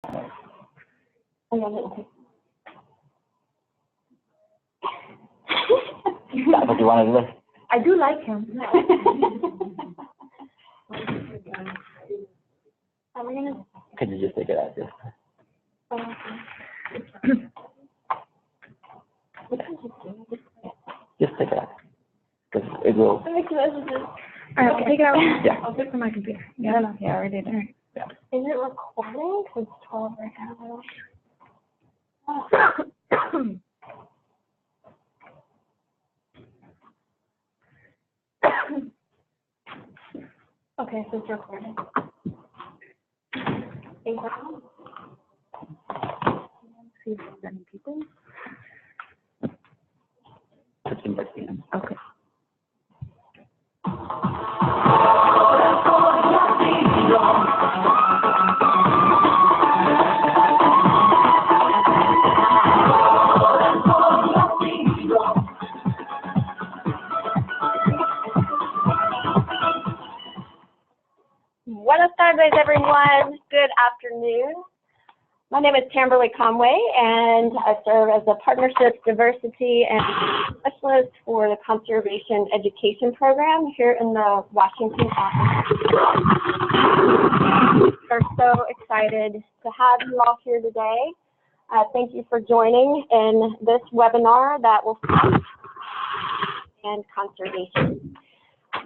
That's what you wanted to do. I do like him. Could you just take it out? Just take it out. Because it will. All right, I'll take it out. Yeah. I'll do it from my computer. Yeah, no, yeah, I already did. Yeah. Is it recording? Because it's 12 right now. Okay, so it's recording. See if there's any people. 15 by 10. Okay. Buenas tardes, everyone. Good afternoon. My name is Tamberly Conway, and I serve as the Partnerships, Diversity, and Specialist for the Conservation Education Program here in the Washington office. We're so excited to have you all here today. Thank you for joining in this webinar that will focus on conservation.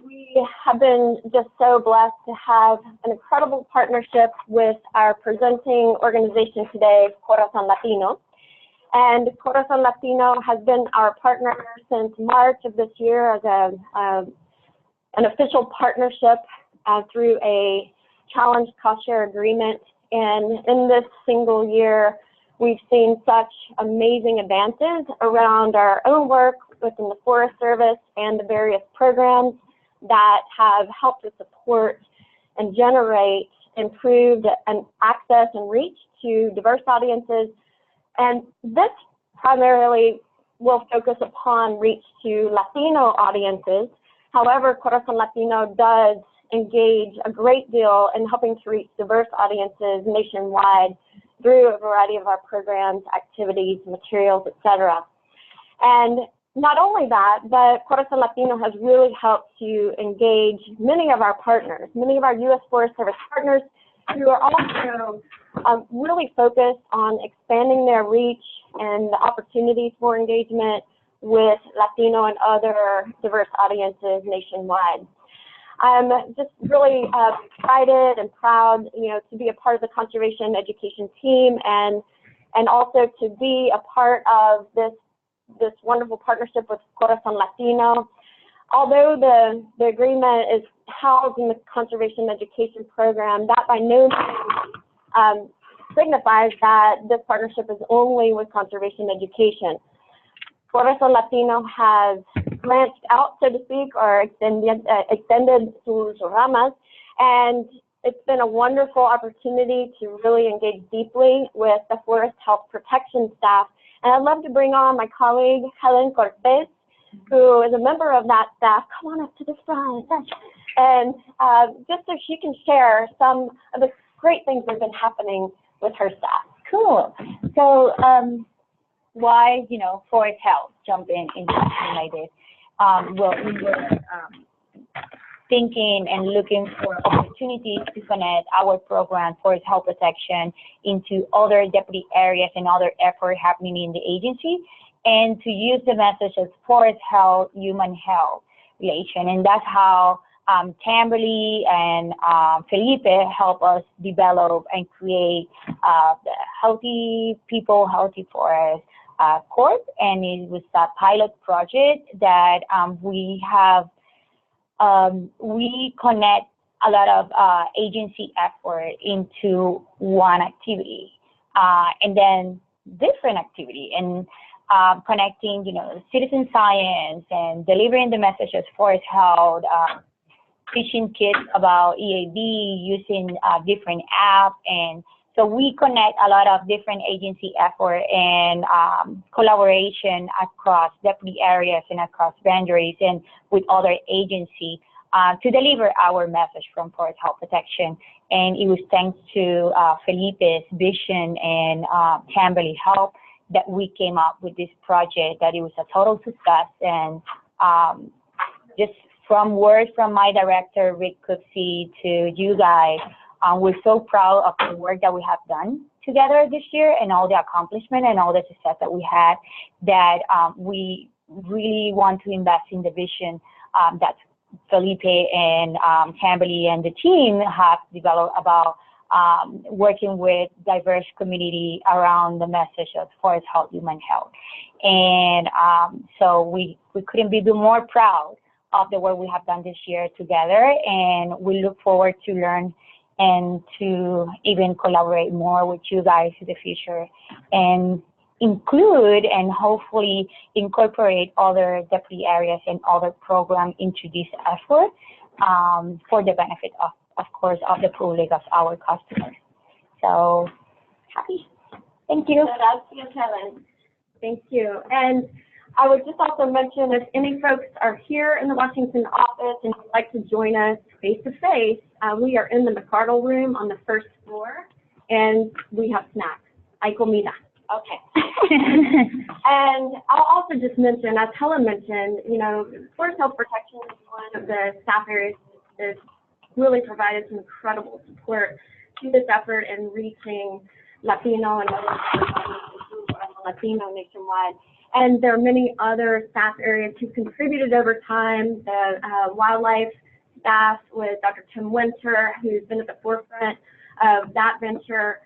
We have been just so blessed to have an incredible partnership with our presenting organization today, Corazon Latino. And Corazon Latino has been our partner since March of this year as an official partnership through a challenge cost share agreement. And in this single year, we've seen such amazing advances around our own work within the Forest Service and the various programs that have helped to support and generate improved access and reach to diverse audiences. And this primarily will focus upon reach to Latino audiences. However, Corazon Latino does engage a great deal in helping to reach diverse audiences nationwide through a variety of our programs, activities, materials, etc. And not only that, but Corazon Latino has really helped to engage many of our partners, many of our U.S. Forest Service partners who are also really focused on expanding their reach and the opportunities for engagement with Latino and other diverse audiences nationwide. I'm just really excited and proud, to be a part of the conservation education team and also to be a part of this wonderful partnership with Corazon Latino. Although the agreement is housed in the conservation education program, that by no means signifies that this partnership is only with conservation education. Corazon Latino has branched out, so to speak, or extended sus ramas, and it's been a wonderful opportunity to really engage deeply with the forest health protection staff. And I'd love to bring on my colleague, Helen Cortez, who is a member of that staff. Come on up to the front. And just so she can share some of the great things that have been happening with her staff. Cool. So why, forest health jump into something like this? Well, we were thinking and looking for opportunities to connect our program, Forest Health Protection, into other deputy areas and other efforts happening in the agency, and to use the message of forest health, human health relation. And that's how Tamberly and Felipe help us develop and create the Healthy People, Healthy Forest Corp. And it was a pilot project that we have. We connect a lot of agency effort into one activity, and then different activity, and connecting, citizen science and delivering the messages forest health, teaching kids about EAB, using different apps. And so we connect a lot of different agency effort and collaboration across deputy areas and across boundaries and with other agencies to deliver our message from Forest Health Protection. And it was thanks to Felipe's vision and Kimberly's help that we came up with this project, that it was a total success. And just from words from my director, Rick Cooksey, to you guys, we're so proud of the work that we have done together this year and all the accomplishment and all the success that we had, that we really want to invest in the vision that Felipe and Kimberly and the team have developed about working with diverse community around the message of forest health, human health. And so we couldn't be more proud of the work we have done this year together, and we look forward to learn and to even collaborate more with you guys in the future, and include and hopefully incorporate other deputy areas and other programs into this effort for the benefit of course, of the public, of our customers. So happy. Thank you. Gracias, Helen. Thank you. And I would just also mention, if any folks are here in the Washington office and would like to join us face-to-face, we are in the McCardle room on the first floor, and we have snacks. Hay comida. Okay. And I'll also just mention, as Helen mentioned, you know, Forest Health Protection is one of the staff areas that has really provided some incredible support to this effort in reaching Latino and Latino nationwide. And there are many other staff areas who contributed over time. The wildlife staff with Dr. Tim Winter, who's been at the forefront of that venture.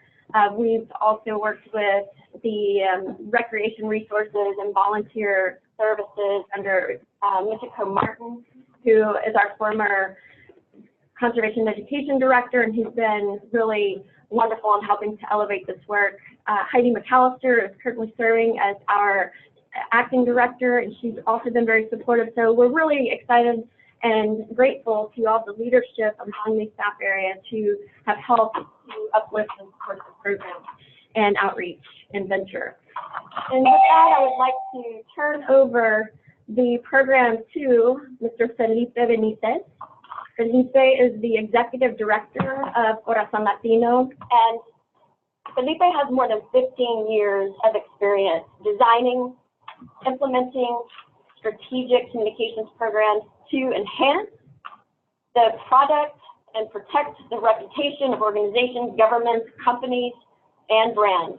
We've also worked with the recreation resources and volunteer services under Michiko Martin, who is our former conservation education director, and he's been really wonderful in helping to elevate this work. Heidi McAllister is currently serving as our acting director, and she's also been very supportive. So we're really excited and grateful to all the leadership among these staff areas who have helped to uplift and support the program and outreach and venture. And with that, I would like to turn over the program to Mr. Felipe Benitez. Felipe is the executive director of Corazon Latino, and Felipe has more than 15 years of experience designing, implementing strategic communications programs to enhance the product and protect the reputation of organizations, governments, companies, and brands.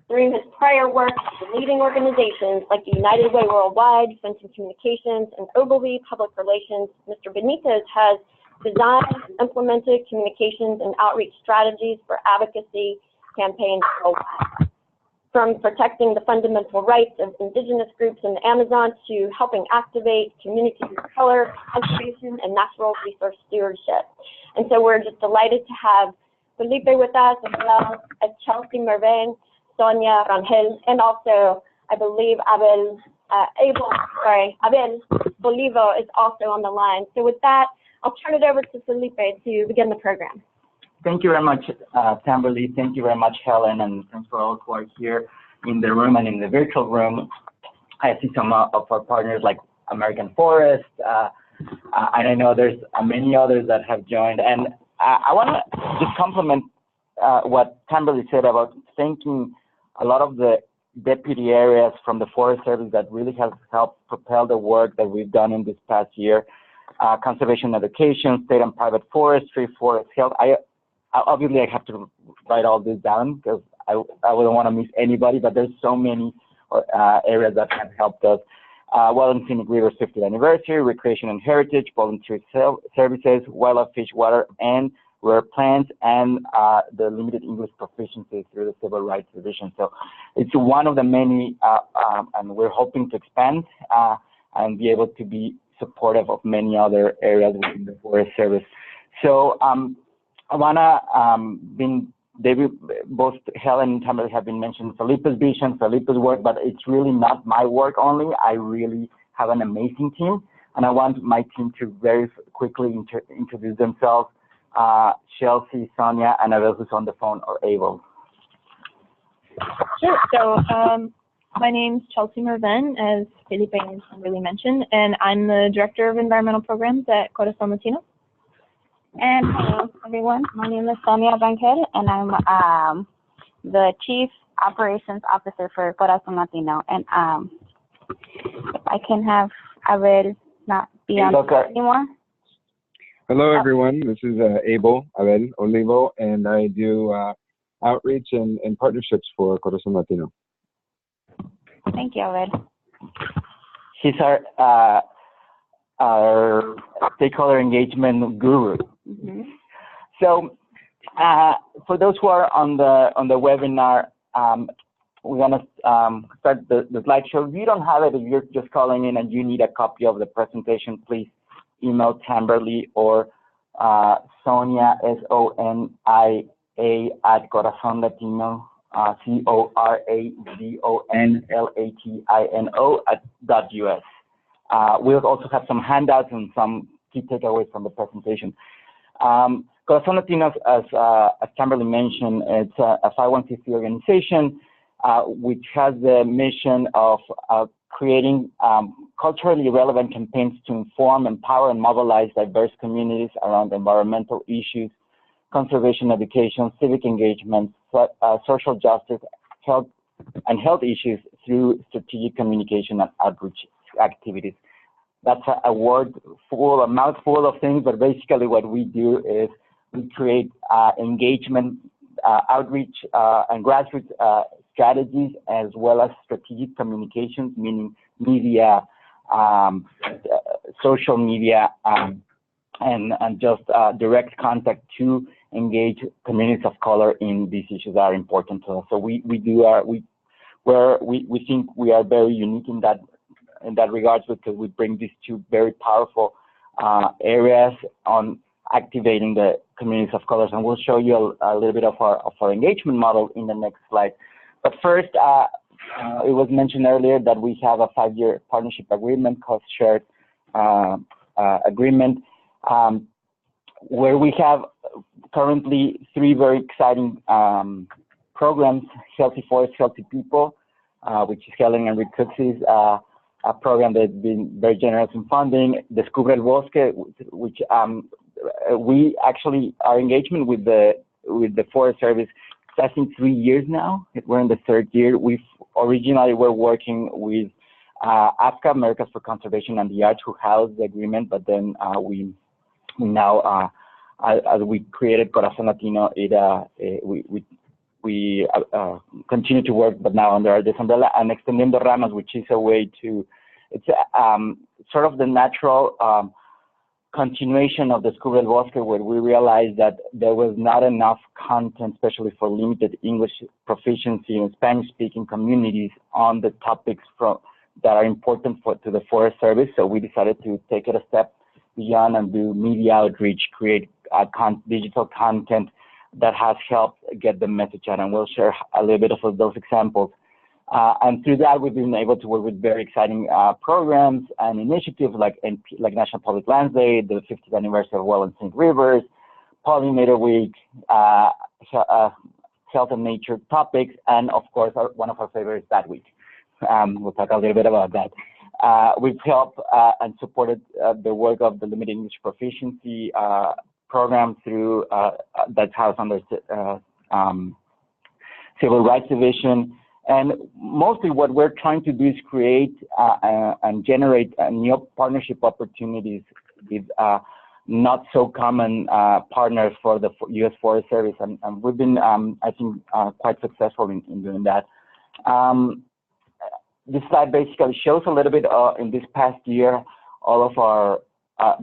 Through his prior work with leading organizations like the United Way Worldwide, Fenton Communications, and Ogilvy Public Relations, Mr. Benitez has designed and implemented communications and outreach strategies for advocacy campaigns worldwide. From protecting the fundamental rights of indigenous groups in the Amazon to helping activate communities of color, conservation, and natural resource stewardship. And so we're just delighted to have Felipe with us, as well as Chelsea Mervin, Sonia Rangel, and also, I believe, Abel Bolivo is also on the line. So with that, I'll turn it over to Felipe to begin the program. Thank you very much, Kimberly. Thank you very much, Helen, and thanks for all who are here in the room and in the virtual room. I see some of our partners like American Forest, and I know there's many others that have joined. And I want to just compliment what Kimberly said about thanking a lot of the deputy areas from the Forest Service that really has helped propel the work that we've done in this past year. Conservation education, state and private forestry, forest health. Obviously, I have to write all this down because I wouldn't want to miss anybody, but there's so many areas that have helped us. Wild and Scenic Rivers 50th anniversary, recreation and heritage, volunteer services, wildlife, fish, water, and rare plants, and the limited English proficiency through the Civil Rights Division. So it's one of the many, and we're hoping to expand and be able to be supportive of many other areas within the Forest Service. So I wanna both Helen and Kimberly have been mentioned Felipe's vision, Felipe's work, but it's really not my work only. I really have an amazing team, and I want my team to very quickly introduce themselves. Chelsea, Sonia, and Abel, who's on the phone, or Abel. Sure. So My name's Chelsea Mervin, as Felipe and Kimberly mentioned, and I'm the Director of Environmental Programs at Corazon Latino. And hello, everyone. My name is Sonia Banquet, and I'm the Chief Operations Officer for Corazon Latino. And if I can have Abel not be on anymore. Hello, everyone. This is Abel Olivo, and I do outreach and partnerships for Corazon Latino. Thank you, Abel. He's our stakeholder engagement guru. Mm-hmm. So, for those who are on the webinar, we're gonna start the slideshow. If you don't have it, if you're just calling in and you need a copy of the presentation, please email Tamberly or Sonia, SONIA at Corazon Latino, CORAZONLATINO .us. We'll also have some handouts and some key takeaways from the presentation. Corazon Latino, as Tamberly mentioned, it's a 501c3 organization which has the mission of creating culturally relevant campaigns to inform, empower, and mobilize diverse communities around environmental issues, conservation education, civic engagement, social justice, health issues through strategic communication and outreach activities. That's a mouthful of things, but basically what we do is we create engagement, outreach, and grassroots strategies, as well as strategic communications, meaning media, social media, and just direct contact to engage communities of color in these issues that are important to us. So we think we are very unique in that regards, because we bring these two very powerful areas on activating the communities of colors, and we'll show you a little bit of our engagement model in the next slide. But first, it was mentioned earlier that we have a 5-year partnership agreement, cost shared agreement, where we have currently 3 very exciting programs: Healthy Forests, Healthy People, which is Helen and Rick Cooksey's a program that's been very generous in funding; Descubre el Bosque, which we actually, our engagement with the Forest Service, I think 3 years now. We're in the 3rd year. We've originally were working with AFCA, Americans for Conservation and the Arts, who housed the agreement, but then we now, as we created Corazon Latino, we continue to work, but now under this umbrella, and Extendiendo Ramas, which is a way to, it's sort of the natural continuation of the Descubre el Bosque, where we realized that there was not enough content, especially for limited English proficiency in Spanish-speaking communities, on the topics that are important to the Forest Service. So we decided to take it a step beyond and do media outreach, create digital content that has helped get the message out, and we'll share a little bit of those examples. And through that, we've been able to work with very exciting programs and initiatives like National Public Lands Day, the 50th anniversary of Well and St. Rivers, Pollinator Week, health and nature topics, and of course, one of our favorites, that week. We'll talk a little bit about that. We've helped and supported the work of the Limited English Proficiency program through that's housed under Civil Rights Division. And mostly what we're trying to do is create and generate new partnership opportunities with not so common partners for the U.S. Forest Service. And we've been, I think, quite successful in doing that. This slide basically shows a little bit in this past year, all of our,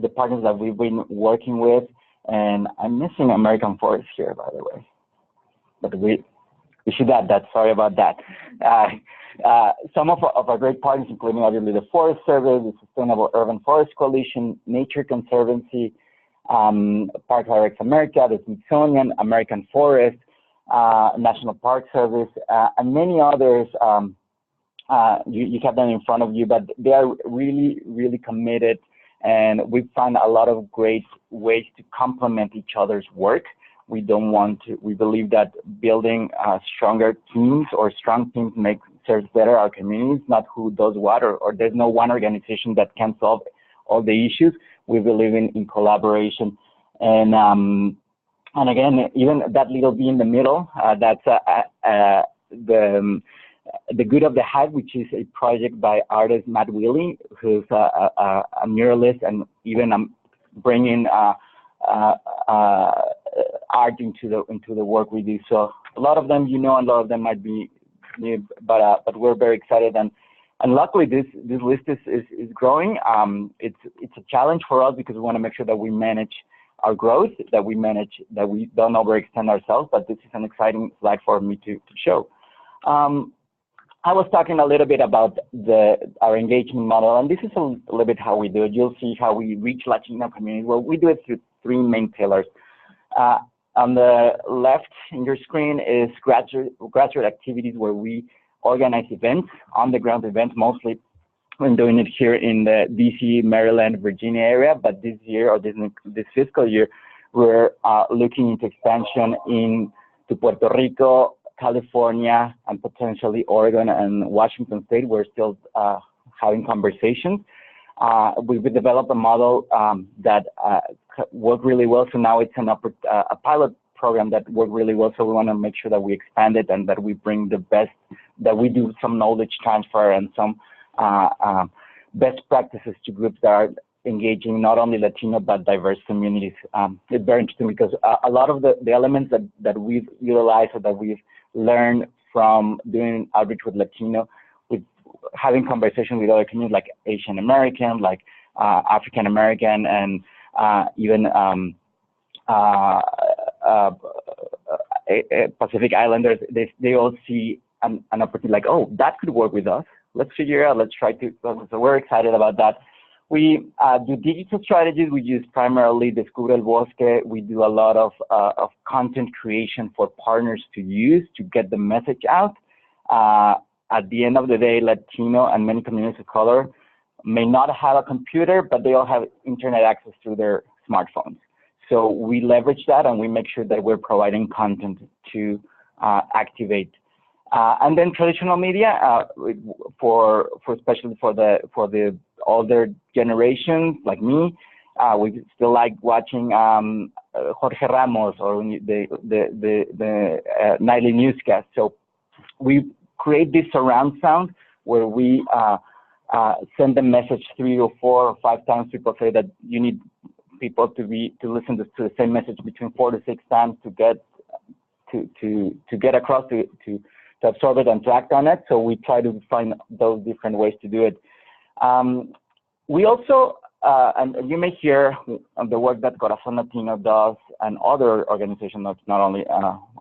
the partners that we've been working with. And I'm missing American Forest here, by the way. But we should add that, sorry about that. Some of our great partners, including obviously the Forest Service, the Sustainable Urban Forest Coalition, Nature Conservancy, Park Directs America, the Smithsonian, American Forest, National Park Service, and many others. You have them in front of you, but they are really, really committed, and we find a lot of great ways to complement each other's work. We believe that building stronger teams or strong teams make serves better our communities, not who does what, or there's no one organization that can solve all the issues. We believe in collaboration. And again, even that little B in the middle, that's the Good of the Hive, which is a project by artist Matt Willey, who's a muralist, and even bringing art into the work we do. So a lot of them, and a lot of them might be new, but we're very excited, and luckily this list is growing. It's a challenge for us because we want to make sure that we manage our growth, that we don't overextend ourselves. But this is an exciting slide for me to show. I was talking a little bit about our engagement model, and this is a little bit how we do it. You'll see how we reach Latino communities. Well, we do it through three main pillars. On the left in your screen is grassroots activities, where we organize events, on-the-ground events. Mostly we're doing it here in the DC, Maryland, Virginia area, but this year, or this fiscal year, we're looking into expansion into Puerto Rico, California, and potentially Oregon and Washington State. We're still having conversations. We've developed a model that worked really well. So now it's a pilot program that worked really well. So we want to make sure that we expand it and that we bring the best, that we do some knowledge transfer and some best practices to groups that are engaging not only Latino but diverse communities. It's very interesting because a lot of the elements that we've utilized or that we've learned from doing outreach with Latino, with having conversations with other communities like Asian American, like African American, and even Pacific Islanders, they all see an opportunity like, oh, that could work with us. Let's figure out, let's try to, so we're excited about that. We do digital strategies. We use primarily Descubre el Bosque. We do a lot of content creation for partners to use to get the message out. At the end of the day, Latino and many communities of color may not have a computer, but they all have internet access through their smartphones. So we leverage that and we make sure that we're providing content to activate. And then traditional media, especially for the older generations like me, we still like watching Jorge Ramos or the nightly newscast. So we create this surround sound where we send the message 3 or 4 or 5 times. People say that you need people to listen to the same message between 4 to 6 times to get across, to absorb it and to act on it. So we try to find those different ways to do it. We also, and you may hear the work that Corazon Latino does and other organizations, not only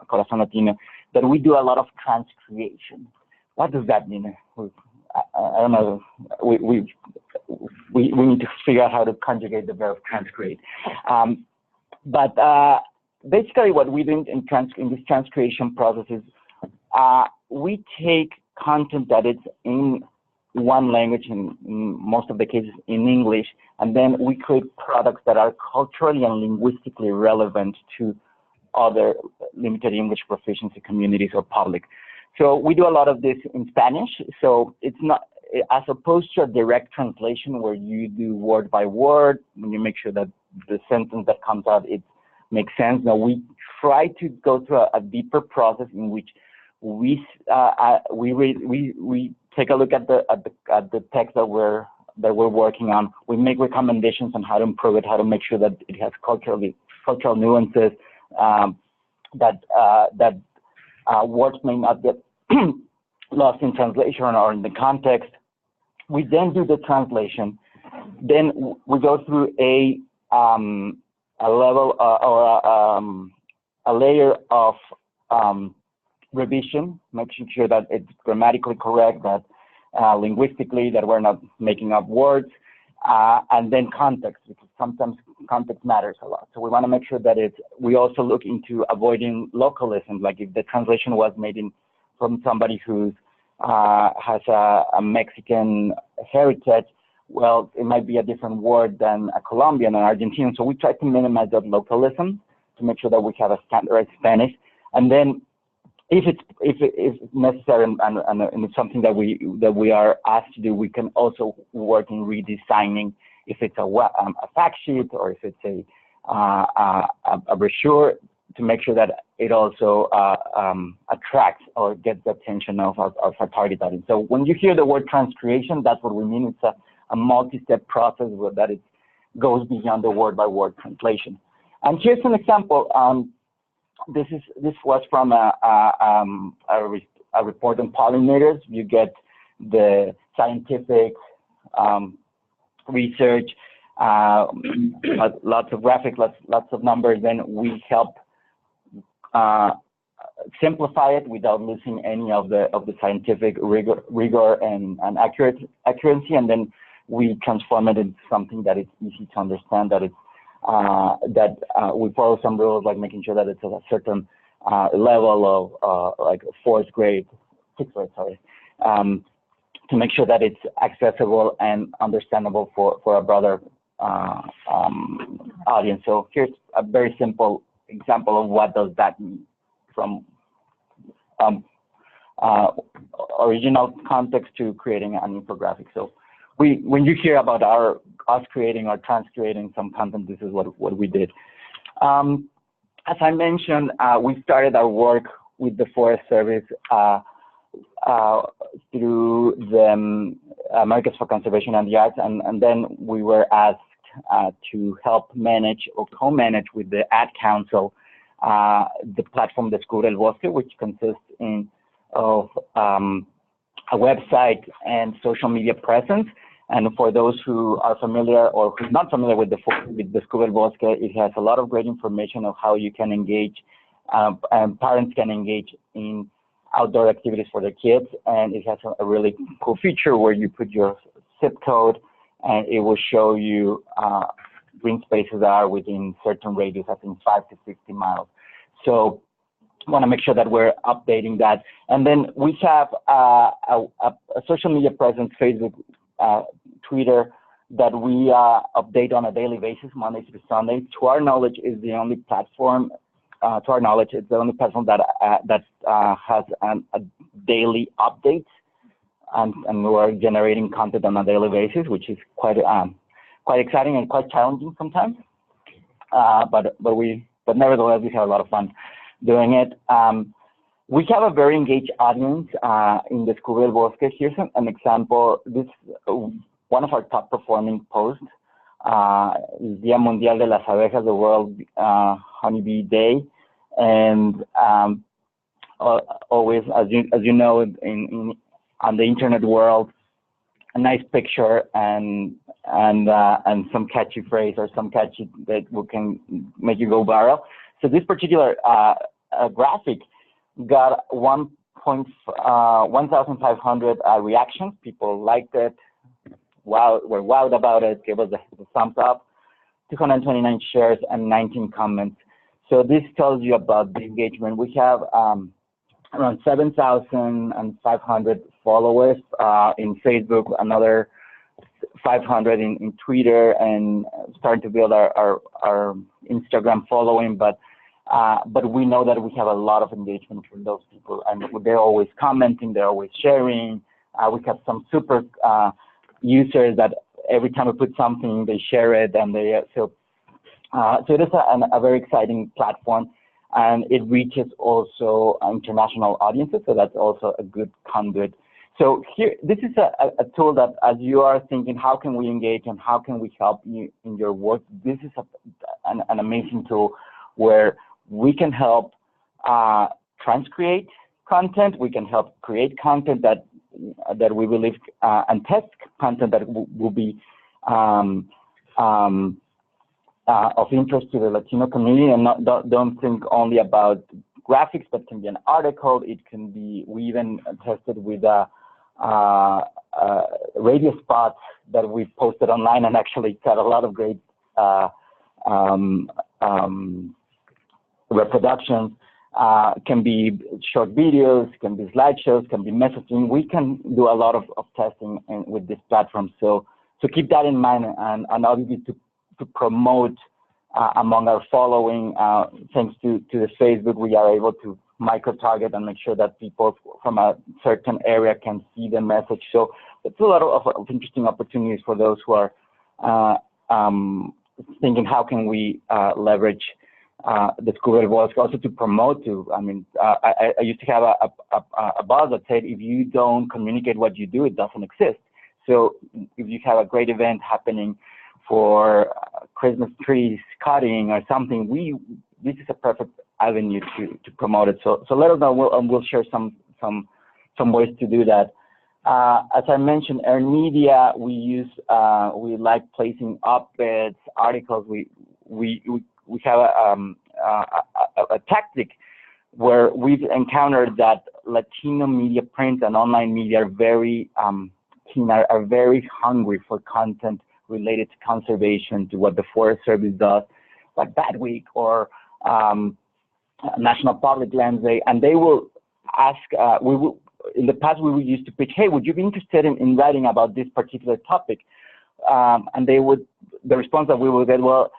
Corazon Latino, that we do a lot of transcreation. What does that mean? I don't know. We need to figure out how to conjugate the verb transcreate. But basically, what we do in this transcreation process is we take content that is in one language, in most of the cases in English, and then we create products that are culturally and linguistically relevant to other limited English proficiency communities or public. So we do a lot of this in Spanish. So it's not, as opposed to a direct translation where you do word by word, and you make sure that the sentence that comes out, it makes sense. Now we try to go through a deeper process in which we take a look at the text that we're working on. We make recommendations on how to improve it, how to make sure that it has cultural nuances, that words may not get lost in translation or in the context. We then do the translation. Then we go through a level or a layer of revision, making sure that it's grammatically correct, that linguistically, that we're not making up words, and then context, because sometimes context matters a lot. So we want to make sure that we also look into avoiding localism, like if the translation was made from somebody who has a Mexican heritage, well, it might be a different word than a Colombian or Argentinian. So we try to minimize that localism to make sure that we have a standardized Spanish. And then if it's necessary and it's something that we are asked to do, we can also work in redesigning if it's a fact sheet or if it's a brochure, to make sure that it also attracts or gets the attention of our target audience. So when you hear the word transcreation, that's what we mean. It's a multi-step process that it goes beyond the word-by-word translation. And here's an example. This was from a report on pollinators. You get the scientific research, lots of graphics, lots of numbers. Then we help simplify it without losing any of the scientific rigor and accuracy, and then we transform it into something that is easy to understand, that it's we follow some rules, like making sure that it's at a certain level of like sixth grade, sorry, to make sure that it's accessible and understandable for a broader audience. So here's a very simple example of what does that mean, from original context to creating an infographic. So when you hear about us creating or transcreating some content, this is what we did. As I mentioned, we started our work with the Forest Service through the Americans for Conservation and the Arts, and then we were asked to help manage or co-manage with the Ad Council the platform Descubre el Bosque, which consists of a website and social media presence. And for those who are familiar or who are not familiar with Descubre el Bosque, it has a lot of great information of how you can engage, and parents can engage in outdoor activities for their kids. And it has a really cool feature where you put your zip code and it will show you green spaces that are within certain radius, I think 5 to 60 miles. So I want to make sure that we're updating that. And then we have a social media presence, Facebook, Twitter, that we update on a daily basis, Monday through Sunday. To our knowledge, is the only platform. It's the only platform that has a daily update, and we're generating content on a daily basis, which is quite exciting and quite challenging sometimes. But nevertheless, we have a lot of fun doing it. We have a very engaged audience in Descubre el Bosque. Here's an example. This one of our top performing posts is Día Mundial de las Abejas, the World Honeybee Day, and always, as you know, on the internet world, a nice picture and some catchy phrase or some catchy that can make you go viral. So this particular graphic got 1,500 reactions. People liked it, were wowed about it, gave us the thumbs up, 229 shares and 19 comments. So this tells you about the engagement. We have around 7,500 followers in Facebook, another 500 in Twitter, and starting to build our Instagram following. But we know that we have a lot of engagement from those people, and they're always commenting, they're always sharing. We have some super users that every time we put something, they share it, and so it is a very exciting platform, and it reaches also international audiences, so that's also a good conduit. So here, this is a tool that, as you are thinking, how can we engage and how can we help you in your work? This is an amazing tool where we can help transcreate content. We can help create content that we believe and test content that will be of interest to the Latino community, and don't think only about graphics, but can be an article. It can be, we even tested with radio spots that we posted online and actually got a lot of great reproductions. Can be short videos, can be slideshows, can be messaging. We can do a lot of testing with this platform. So keep that in mind, and obviously to promote among our following, thanks to the Facebook, we are able to micro-target and make sure that people from a certain area can see the message. So it's a lot of interesting opportunities for those who are thinking how can we leverage the School of Voice also to promote to. I mean, I used to have a boss that said, if you don't communicate what you do, it doesn't exist. So if you have a great event happening for Christmas trees cutting or something, this is a perfect avenue to promote it. So let us know, we'll share some ways to do that. As I mentioned, earned media, we like placing op-eds, articles. We have a tactic where we've encountered that Latino media, print and online media are very keen, are very hungry for content related to conservation, to what the Forest Service does, like Bad Week or National Public Lands Day, and they will ask, in the past we used to pitch, hey, would you be interested in writing about this particular topic? And the response that we would get, well,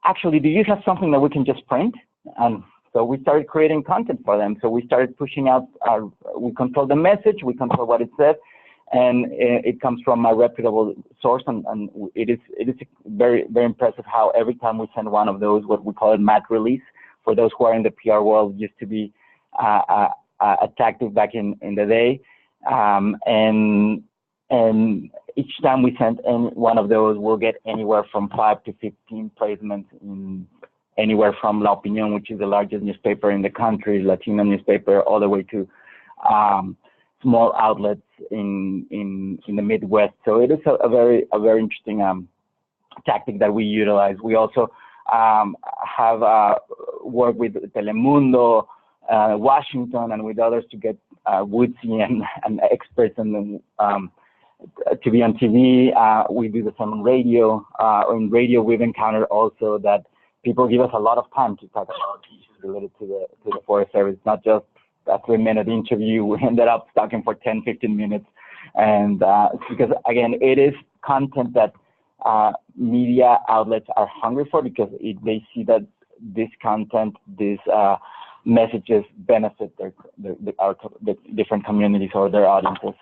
actually, do you have something that we can just print? And so we started creating content for them. So we started pushing out, we control the message, we control what it says, and it comes from a reputable source, and it is very, very impressive how every time we send one of those, what we call it mat release, for those who are in the PR world, used to be a tactic back in the day, and each time we send one of those, we'll get anywhere from 5 to 15 placements in anywhere from La Opinión, which is the largest newspaper in the country, Latino newspaper, all the way to small outlets in the Midwest. So it is a very interesting tactic that we utilize. We also have worked with Telemundo, Washington, and with others to get woodsy and experts and to be on TV. We do the same on radio. In radio, we've encountered also that people give us a lot of time to talk about issues related to the Forest Service, not just a 3-minute interview. We ended up talking for 10, 15 minutes. And because, again, it is content that media outlets are hungry for, because they see that this content, these messages benefit the different communities or their audiences.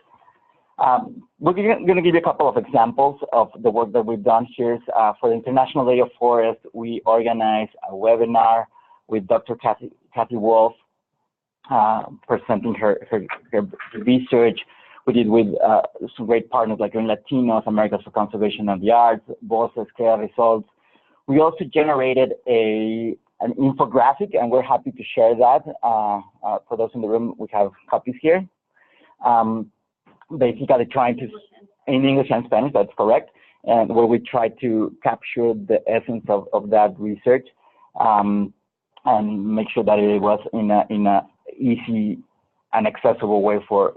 We're going to give you a couple of examples of the work that we've done here. For the International Day of Forest, we organized a webinar with Dr. Kathy Wolf, presenting her research. We did with some great partners like Green Latinos, Americans for Conservation of the Arts, Voices, Crea Results. We also generated an infographic, and we're happy to share that. For those in the room, we have copies here. Basically trying to, in English and Spanish, that's correct, and where we try to capture the essence of that research and make sure that it was in a easy and accessible way for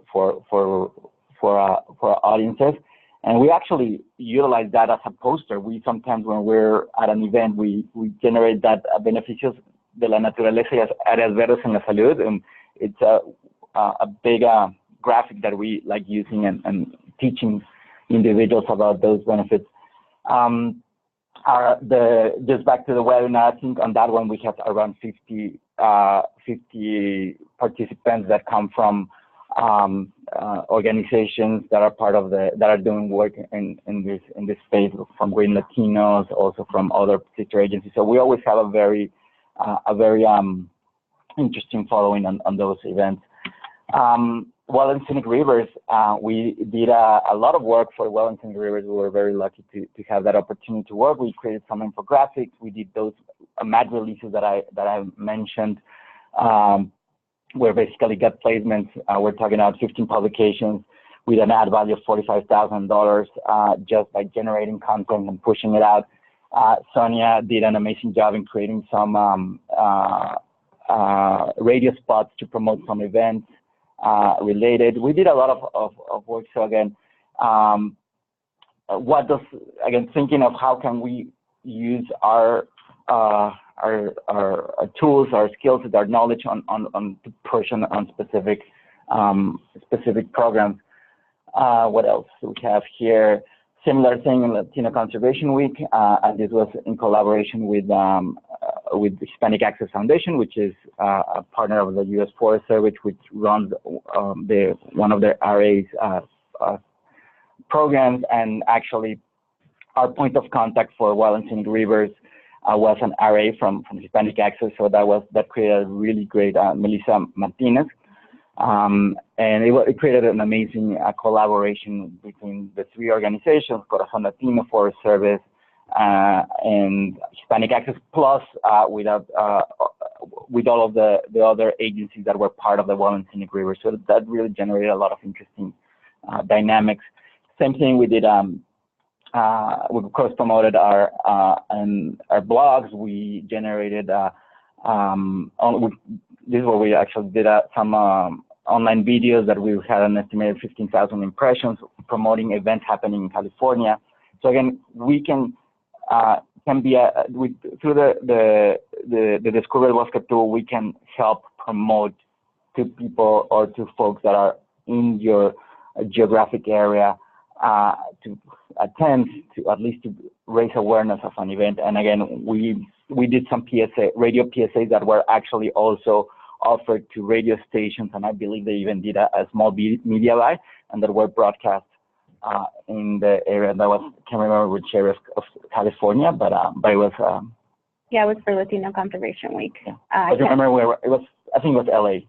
our audiences. And we actually utilize that as a poster. We sometimes, when we're at an event, we generate that beneficios de la naturaleza y áreas verdes en la salud, and it's a big graphic that we like using and teaching individuals about those benefits. Just back to the webinar, I think on that one we have around 50 participants that come from organizations that are part of that are doing work in this space, from Green Latinos, also from other sister agencies. So we always have a very interesting following on those events. Wild and Scenic Rivers, we did a lot of work for Wild and Scenic Rivers. We were very lucky to have that opportunity to work. We created some infographics. We did those mat releases that I mentioned, where basically got placements. We're talking about 15 publications with an ad value of $45,000 just by generating content and pushing it out. Sonia did an amazing job in creating some radio spots to promote some events related. We did a lot of work. So again, thinking of how can we use our tools, our skills, our knowledge on to push on specific programs. What else do we have here? Similar thing in Latino Conservation Week, and this was in collaboration with with the Hispanic Access Foundation, which is a partner of the U.S. Forest Service, which runs one of their RA's programs. And actually, our point of contact for Wild and Scenic Rivers was an RA from Hispanic Access, so that created a really great Melissa Martinez. And it created an amazing collaboration between the three organizations, Corazon Latino, Forest Service, and Hispanic Access, plus with all of the other agencies that were part of the Wild and Scenic River. So that really generated a lot of interesting dynamics. Same thing we did. We of course promoted our blogs. We generated this is where we actually did some online videos that we had an estimated 15,000 impressions promoting events happening in California. So again, we can be through the Descubre el Bosque tool, we can help promote to people or to folks that are in your geographic area to attend, to at least to raise awareness of an event. And again, we did some radio PSAs that were actually also offered to radio stations, and I believe they even did a small media buy, and that were broadcast in the area that was, can't remember which area of California, but it was. Yeah, it was for Latino Conservation Week. Yeah. I remember where it was. I think it was LA.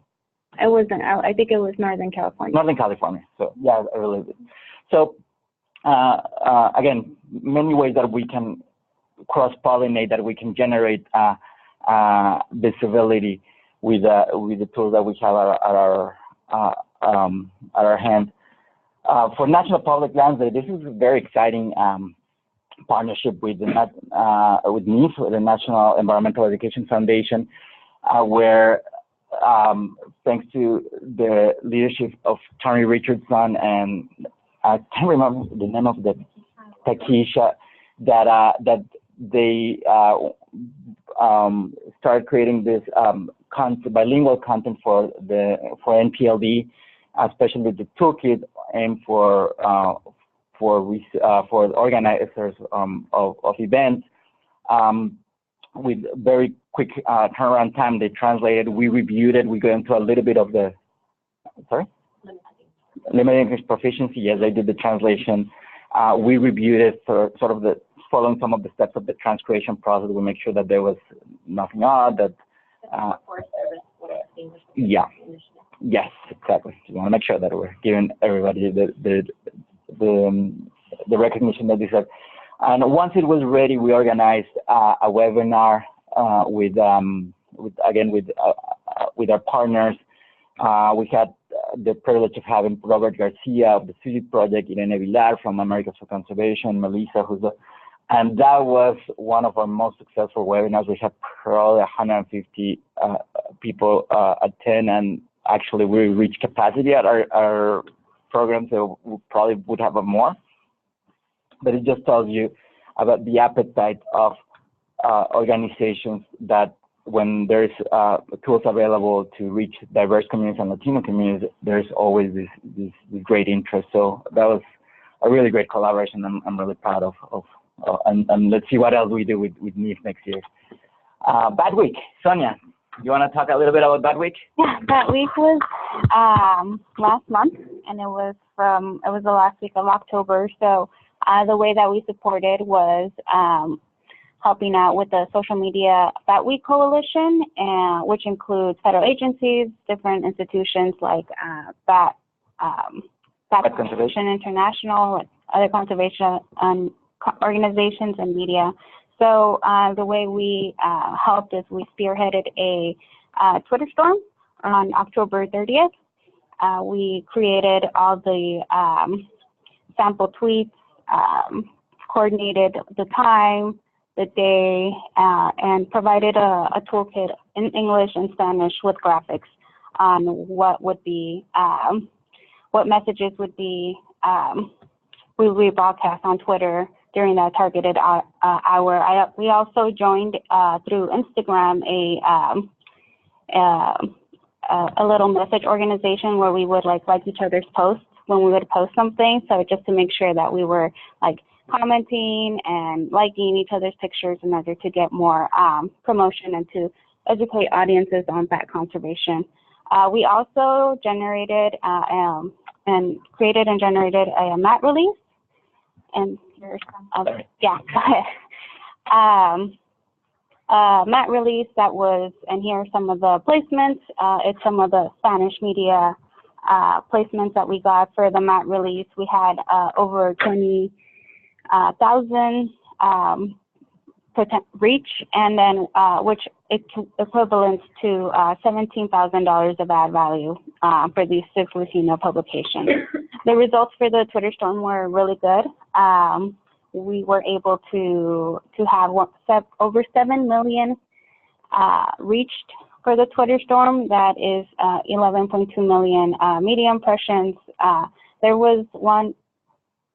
It wasn't. I think it was Northern California. Northern California. So yeah, I really did. So again, many ways that we can cross-pollinate, that we can generate visibility with the tools that we have at our hand. For National Public Lands Day, this is a very exciting partnership with NIF, the National Environmental Education Foundation, where thanks to the leadership of Tony Richardson and I can't remember the name of the Takisha, that they started creating this bilingual content for NPLD, especially the toolkit aimed for organizers of events. With very quick turnaround time, they translated. We reviewed it. We got into a little bit of the limited English proficiency. Yes, they did the translation. We reviewed it for sort of following some of the steps of the transcreation process. We make sure that there was nothing odd. That yeah, yes, exactly. We want to make sure that we're giving everybody the recognition that they deserve. And once it was ready, we organized a webinar with our partners. We had the privilege of having Robert Garcia of the Civic Project, Irene Vilar from Americans for Conservation, Melissa, and that was one of our most successful webinars. We had probably 150 people attend, and actually we reached capacity at our program, so we probably would have more. But it just tells you about the appetite of organizations that when there's tools available to reach diverse communities and Latino communities, there's always this great interest. So that was a really great collaboration. I'm really proud of and let's see what else we do with NIF next year. Bad Week, Sonia, you want to talk a little bit about Bad Week? Yeah, Bad Week was last month, and it was the last week of October. So the way that we supported was helping out with the social media Bat Week Coalition, which includes federal agencies, different institutions like Bat Conservation International, other conservation organizations, and media. So the way we helped is we spearheaded a Twitter storm on October 30th. We created all the sample tweets, coordinated the time, the day, and provided a toolkit in English and Spanish with graphics on what would be, what messages would be broadcast on Twitter during that targeted hour. We also joined through Instagram a little message organization where we would like each other's posts when we would post something. So just to make sure that we were like commenting and liking each other's pictures in order to get more promotion and to educate audiences on bat conservation. We also generated and created and generated a mat release. And here's some of it. Yeah. Mat release that was, and here are some of the placements. It's some of the Spanish media placements that we got for the mat release. We had over 20,000 reach, and then which equivalent to $17,000 of ad value for these 6 Latino publications. The results for the Twitter storm were really good. We were able to have over 7 million reached for the Twitter storm. That is 11.2 million media impressions. There was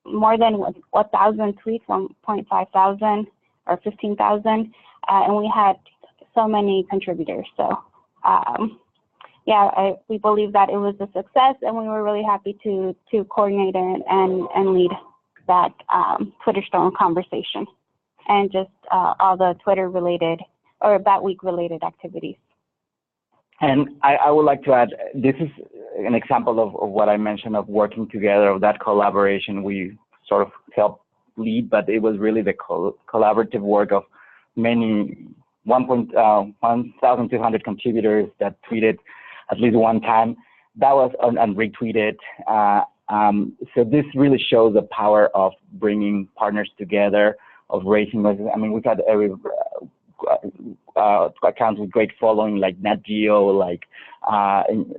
more than 1,000 tweets, 1.5 thousand or 15,000, and we had so many contributors. So yeah, we believe that it was a success, and we were really happy to coordinate it and lead that Twitter storm conversation and just all the Twitter related or Bat Week related activities. And I would like to add, this is an example of what I mentioned of working together, of that collaboration we sort of helped lead, but it was really the collaborative work of many 1,200 contributors that tweeted at least one time. That was and retweeted. So this really shows the power of bringing partners together, of raising voices. I mean, we've had every accounts with great following, like Nat Geo, like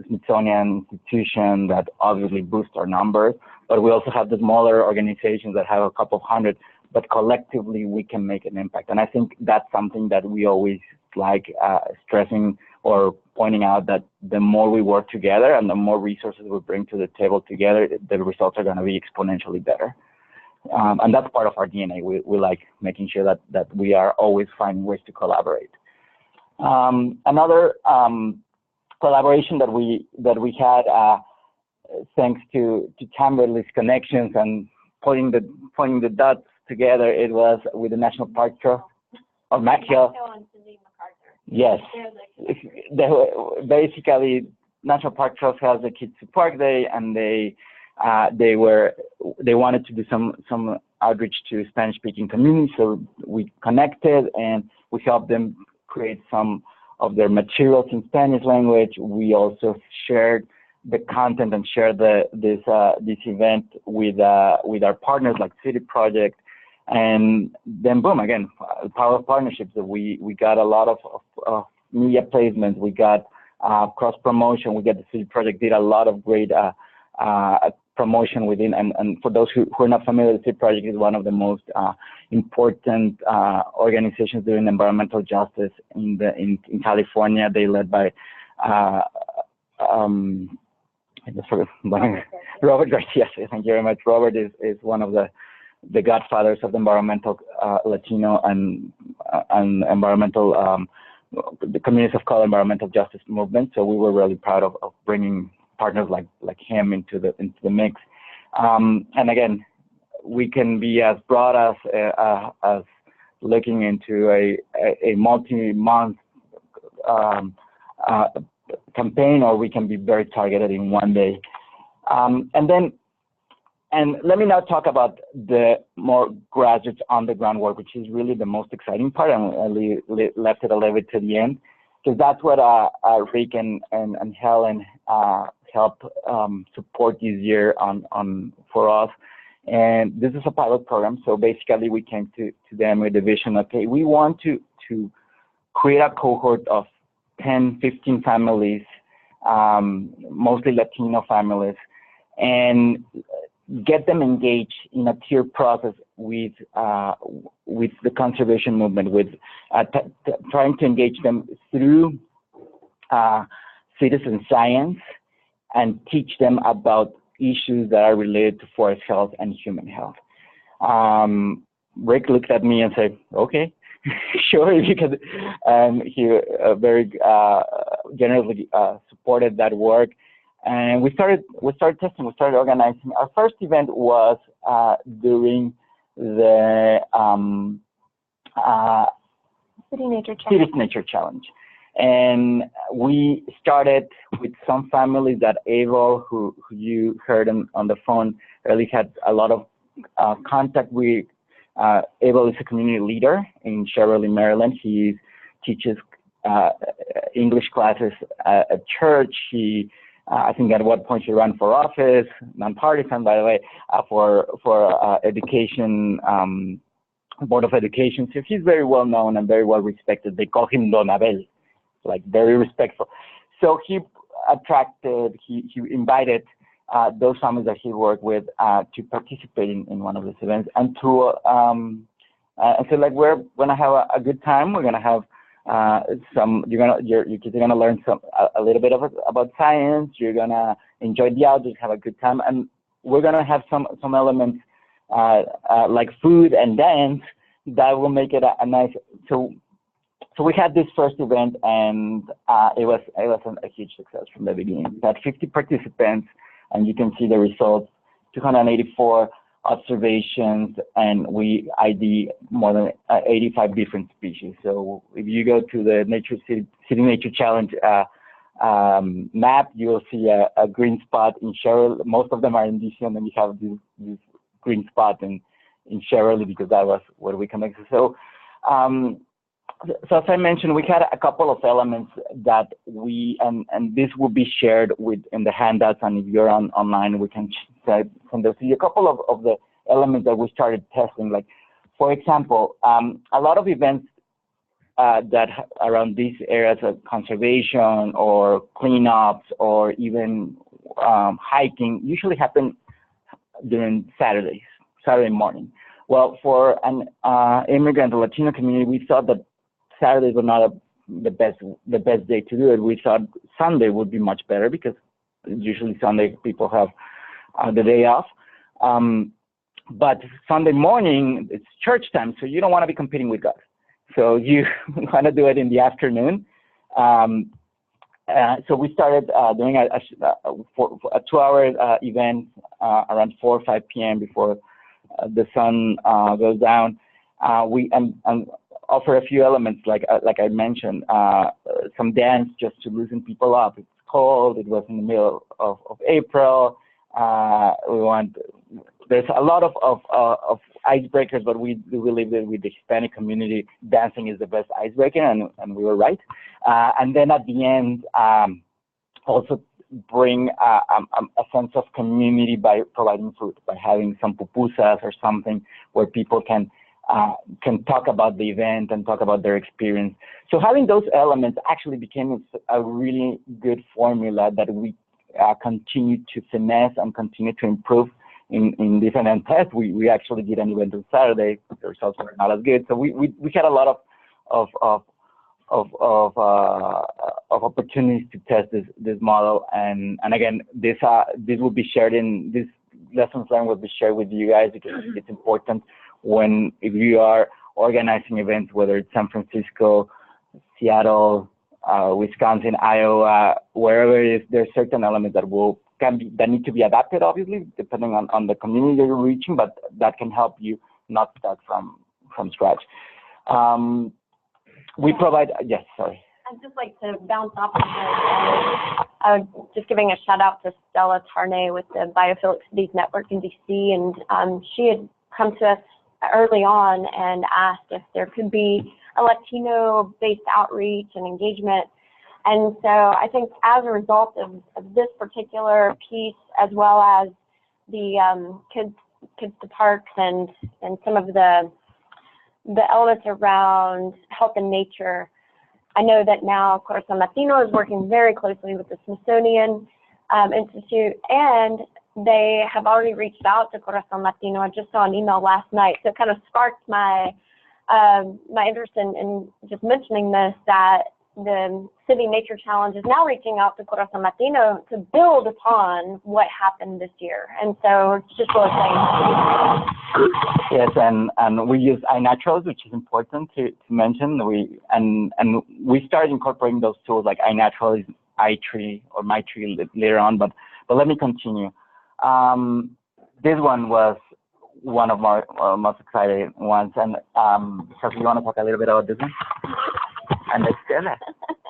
Smithsonian Institution, that obviously boost our numbers. But we also have the smaller organizations that have a couple of hundred, but collectively we can make an impact. And I think that's something that we always like stressing or pointing out, that the more we work together and the more resources we bring to the table together, the results are going to be exponentially better. And that's part of our DNA. We like making sure that we are always finding ways to collaborate. Another collaboration that we had, thanks to Tamberly's connections and putting the dots together, it was with the National Park Trust of Macchio. Yes, basically National Park Trust has a Kids to Park Day, and they wanted to do some outreach to Spanish-speaking communities. So we connected and we helped them create some of their materials in Spanish language. We also shared the content and shared this event with our partners like City Project. And then boom, again, the power of partnerships. We got a lot of media placements. We got cross promotion. We got the City Project did a lot of great promotion within. And for those who are not familiar, the City Project is one of the most important organizations doing environmental justice in California. They led by Robert Garcia. Thank you very much. Robert is one of the godfathers of the environmental Latino and environmental the communities of color environmental justice movement. So we were really proud of bringing partners like him into the mix. And again, we can be as broad as looking into a multi-month campaign, or we can be very targeted in one day. And let me now talk about the more grassroots on-the-ground work, which is really the most exciting part, and I left it a little bit to the end, because that's what Rick and Helen help support this year for us. And this is a pilot program, so basically we came to them with the vision, okay, we want to create a cohort of 10, 15 families, mostly Latino families, and get them engaged in a tier process with the conservation movement, with trying to engage them through citizen science and teach them about issues that are related to forest health and human health. Rick looked at me and said, okay, sure, if you could, and he very generously supported that work. And we started testing, we started organizing. Our first event was during the City Nature Challenge. And we started with some families that Abel, who you heard on the phone, really had a lot of contact with. Abel is a community leader in Cheverly, Maryland. He teaches English classes at church. He, I think at one point he ran for office, nonpartisan, by the way, for education, Board of Education. So he's very well known and very well respected. They call him Don Abel, like very respectful. So he invited those families that he worked with to participate in one of these events, and to so like we're gonna have a good time. We're gonna have your kids are gonna learn a little bit about science. You're gonna enjoy the outdoors, have a good time, and we're gonna have some elements like food and dance that will make it a nice. So we had this first event, and it was a huge success from the beginning. We had 50 participants, and you can see the results: 284 observations, and we ID more than 85 different species. So if you go to the City Nature Challenge map, you'll see a green spot in Cheverly. Most of them are in DC, and then you have this green spot in Cheverly because that was where we connected. So as I mentioned, we had a couple of elements that and this will be shared in the handouts, and if you're online, we can send those to you. A couple of the elements that we started testing, like, for example, a lot of events that around these areas of conservation or cleanups or even hiking usually happen during Saturday morning. Well, for an immigrant or Latino community, we thought that Saturdays were not the best day to do it. We thought Sunday would be much better because usually Sunday people have the day off. But Sunday morning, it's church time, so you don't want to be competing with God. So you want to do it in the afternoon. So we started doing a 2-hour event around 4 or 5 p.m. before the sun goes down. We offer a few elements, like I mentioned, some dance just to loosen people up. It's cold. It was in the middle of April. There's a lot of icebreakers, but we do believe that with the Hispanic community, dancing is the best icebreaker, and we were right. And then at the end, also bring a sense of community by providing food, by having some pupusas or something where people can talk about the event and talk about their experience. So having those elements actually became a really good formula that we continue to finesse and continue to improve in different tests. We actually did an event on Saturday. The results were not as good. So we had a lot of opportunities to test this model, and again, this will be shared this lessons learned will be shared with you guys because it's important if you are organizing events, whether it's San Francisco, Seattle, Wisconsin, Iowa, wherever it is. There's certain elements that need to be adapted, obviously, depending on the community you're reaching, but that can help you not start from scratch. We provide, yes, sorry. I'd just like to bounce off of this. Just giving a shout out to Stella Tarnay with the Biophilic Cities Network in DC, and she had come to us early on and asked if there could be a Latino-based outreach and engagement. And so I think as a result of this particular piece, as well as the kids to parks and some of the elements around health and nature, I know that now Corazon Latino is working very closely with the Smithsonian Institute, and they have already reached out to Corazon Latino. I just saw an email last night, so it kind of sparked my interest in just mentioning this, that the City Nature Challenge is now reaching out to Corazon Latino to build upon what happened this year. And so it's just really exciting. Yes, and we use iNaturals, which is important to mention. We started incorporating those tools like iNaturals, iTree, or MyTree later on, but let me continue. This one was one of our most exciting ones. And so you want to talk a little bit about this one? And let's do that.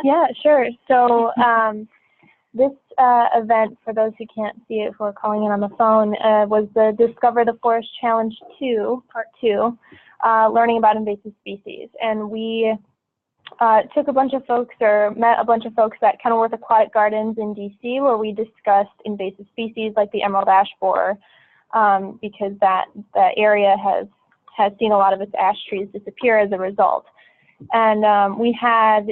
Yeah, sure. So this event, for those who can't see it, who are calling in on the phone, was the Discover the Forest Challenge 2, Part 2, learning about invasive species. And we took a bunch of folks, or met a bunch of folks at Kenilworth Aquatic Gardens in DC, where we discussed invasive species like the emerald ash borer, because that area has seen a lot of its ash trees disappear as a result. And we had,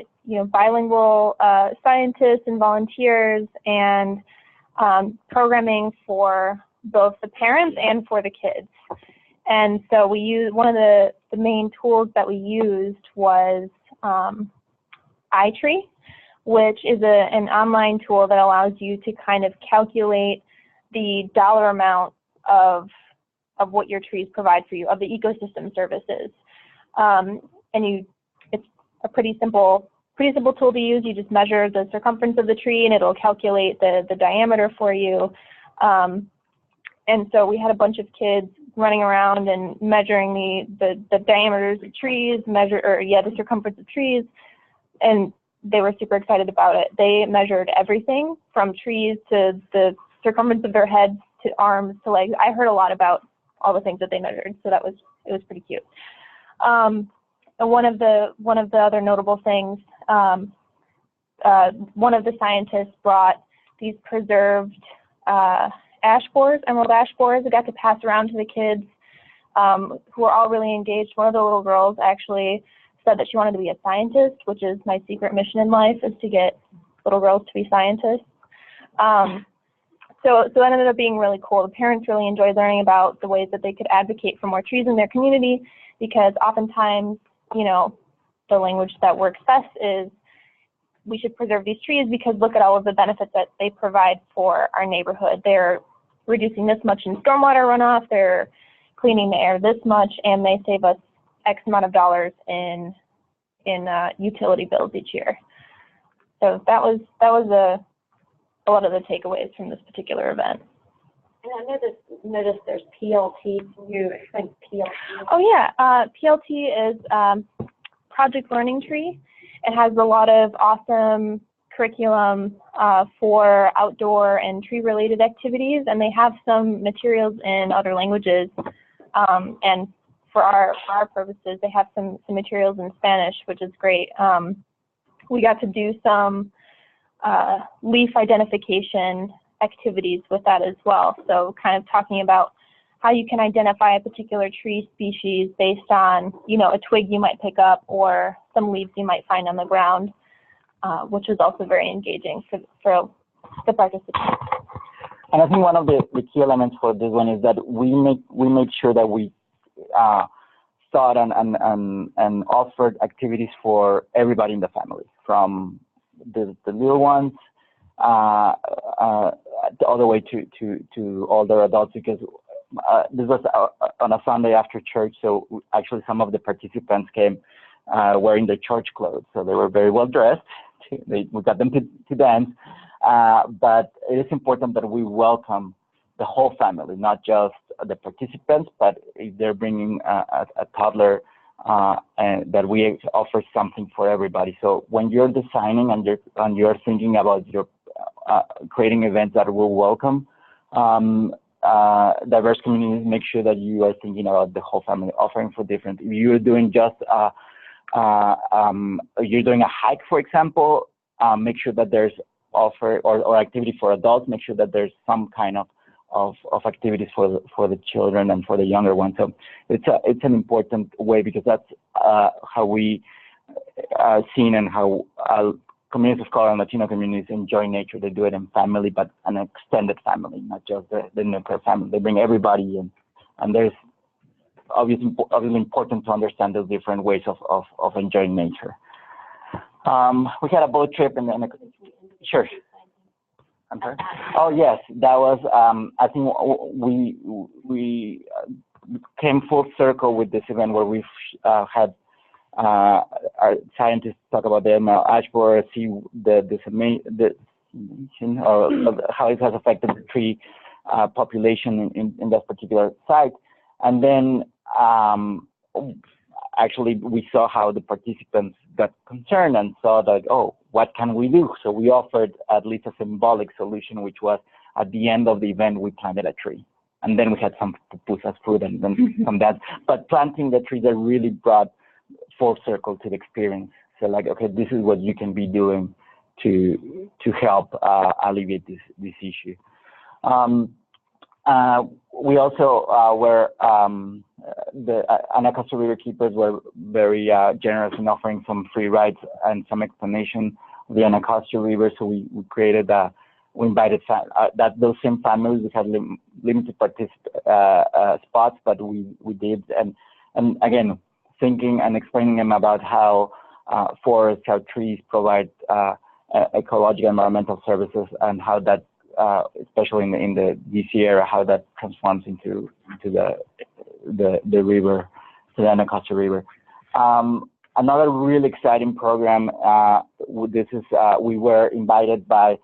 bilingual scientists and volunteers, and programming for both the parents and for the kids. And so we used, one of the main tools that we used was iTree, which is an online tool that allows you to kind of calculate the dollar amount of what your trees provide for you, of the ecosystem services. It's a pretty simple tool to use. You just measure the circumference of the tree and it'll calculate the diameter for you. And so we had a bunch of kids running around and measuring the diameters of trees, the circumference of trees, and they were super excited about it. They measured everything from trees to the circumference of their heads to arms to legs. I heard a lot about all the things that they measured, so it was pretty cute. And one of the other notable things, one of the scientists brought these preserved ash borers, emerald ash borers, that got to pass around to the kids, who were all really engaged. One of the little girls actually said that she wanted to be a scientist, which is my secret mission in life, is to get little girls to be scientists. So that ended up being really cool. The parents really enjoyed learning about the ways that they could advocate for more trees in their community, because oftentimes, the language that works best is, we should preserve these trees because look at all of the benefits that they provide for our neighborhood. They're reducing this much in stormwater runoff, they're cleaning the air this much, and they save us X amount of dollars in utility bills each year. So that was a lot of the takeaways from this particular event. And I noticed there's PLT. Can you explain PLT? Oh yeah, PLT is Project Learning Tree. It has a lot of awesome curriculum for outdoor and tree-related activities, and they have some materials in other languages. And for our purposes, they have some materials in Spanish, which is great. We got to do some leaf identification activities with that as well. So kind of talking about how you can identify a particular tree species based on, a twig you might pick up or some leaves you might find on the ground, which was also very engaging for the participants. And I think one of the key elements for this one is that we made sure that we thought and offered activities for everybody in the family, from the little ones all the way to older adults, because this was on a Sunday after church, so actually some of the participants came wearing their church clothes, so they were very well dressed. We got them to dance, but it is important that we welcome the whole family, not just the participants, but if they're bringing a toddler, and that we offer something for everybody. So when you're designing and you're thinking about your creating events that will welcome diverse communities, make sure that you are thinking about the whole family, offering for different. If you're doing just you're doing a hike, for example, make sure that there's offer or activity for adults. Make sure that there's some kind of activities for the children and for the younger ones. So it's an important way, because that's how we seen and how communities of color and Latino communities enjoy nature. They do it in family, but an extended family, not just the nuclear family. They bring everybody in, and there's obviously important to understand the different ways of enjoying nature. We had a boat trip and then sure. I'm sorry. Oh yes, that was. I think we came full circle with this event where we've had our scientists talk about the ash borer, see how it has affected the tree population in that particular site, And then actually we saw how the participants got concerned and saw that, oh, what can we do? So we offered at least a symbolic solution, which was at the end of the event, we planted a tree. And then we had some pupusas food and then some that. But planting the tree that really brought full circle to the experience. So like, okay, this is what you can be doing to help alleviate this issue. We also were, the Anacostia River Keepers were very generous in offering some free rides and some explanation of the Anacostia River. So we created we invited those same families. We had limited spots, but we did. And again, thinking and explaining them about how forests, how trees provide ecological environmental services, and how that, especially in the DC area, how that transforms into the river, to the Anacostia River. Another really exciting program. This is we were invited by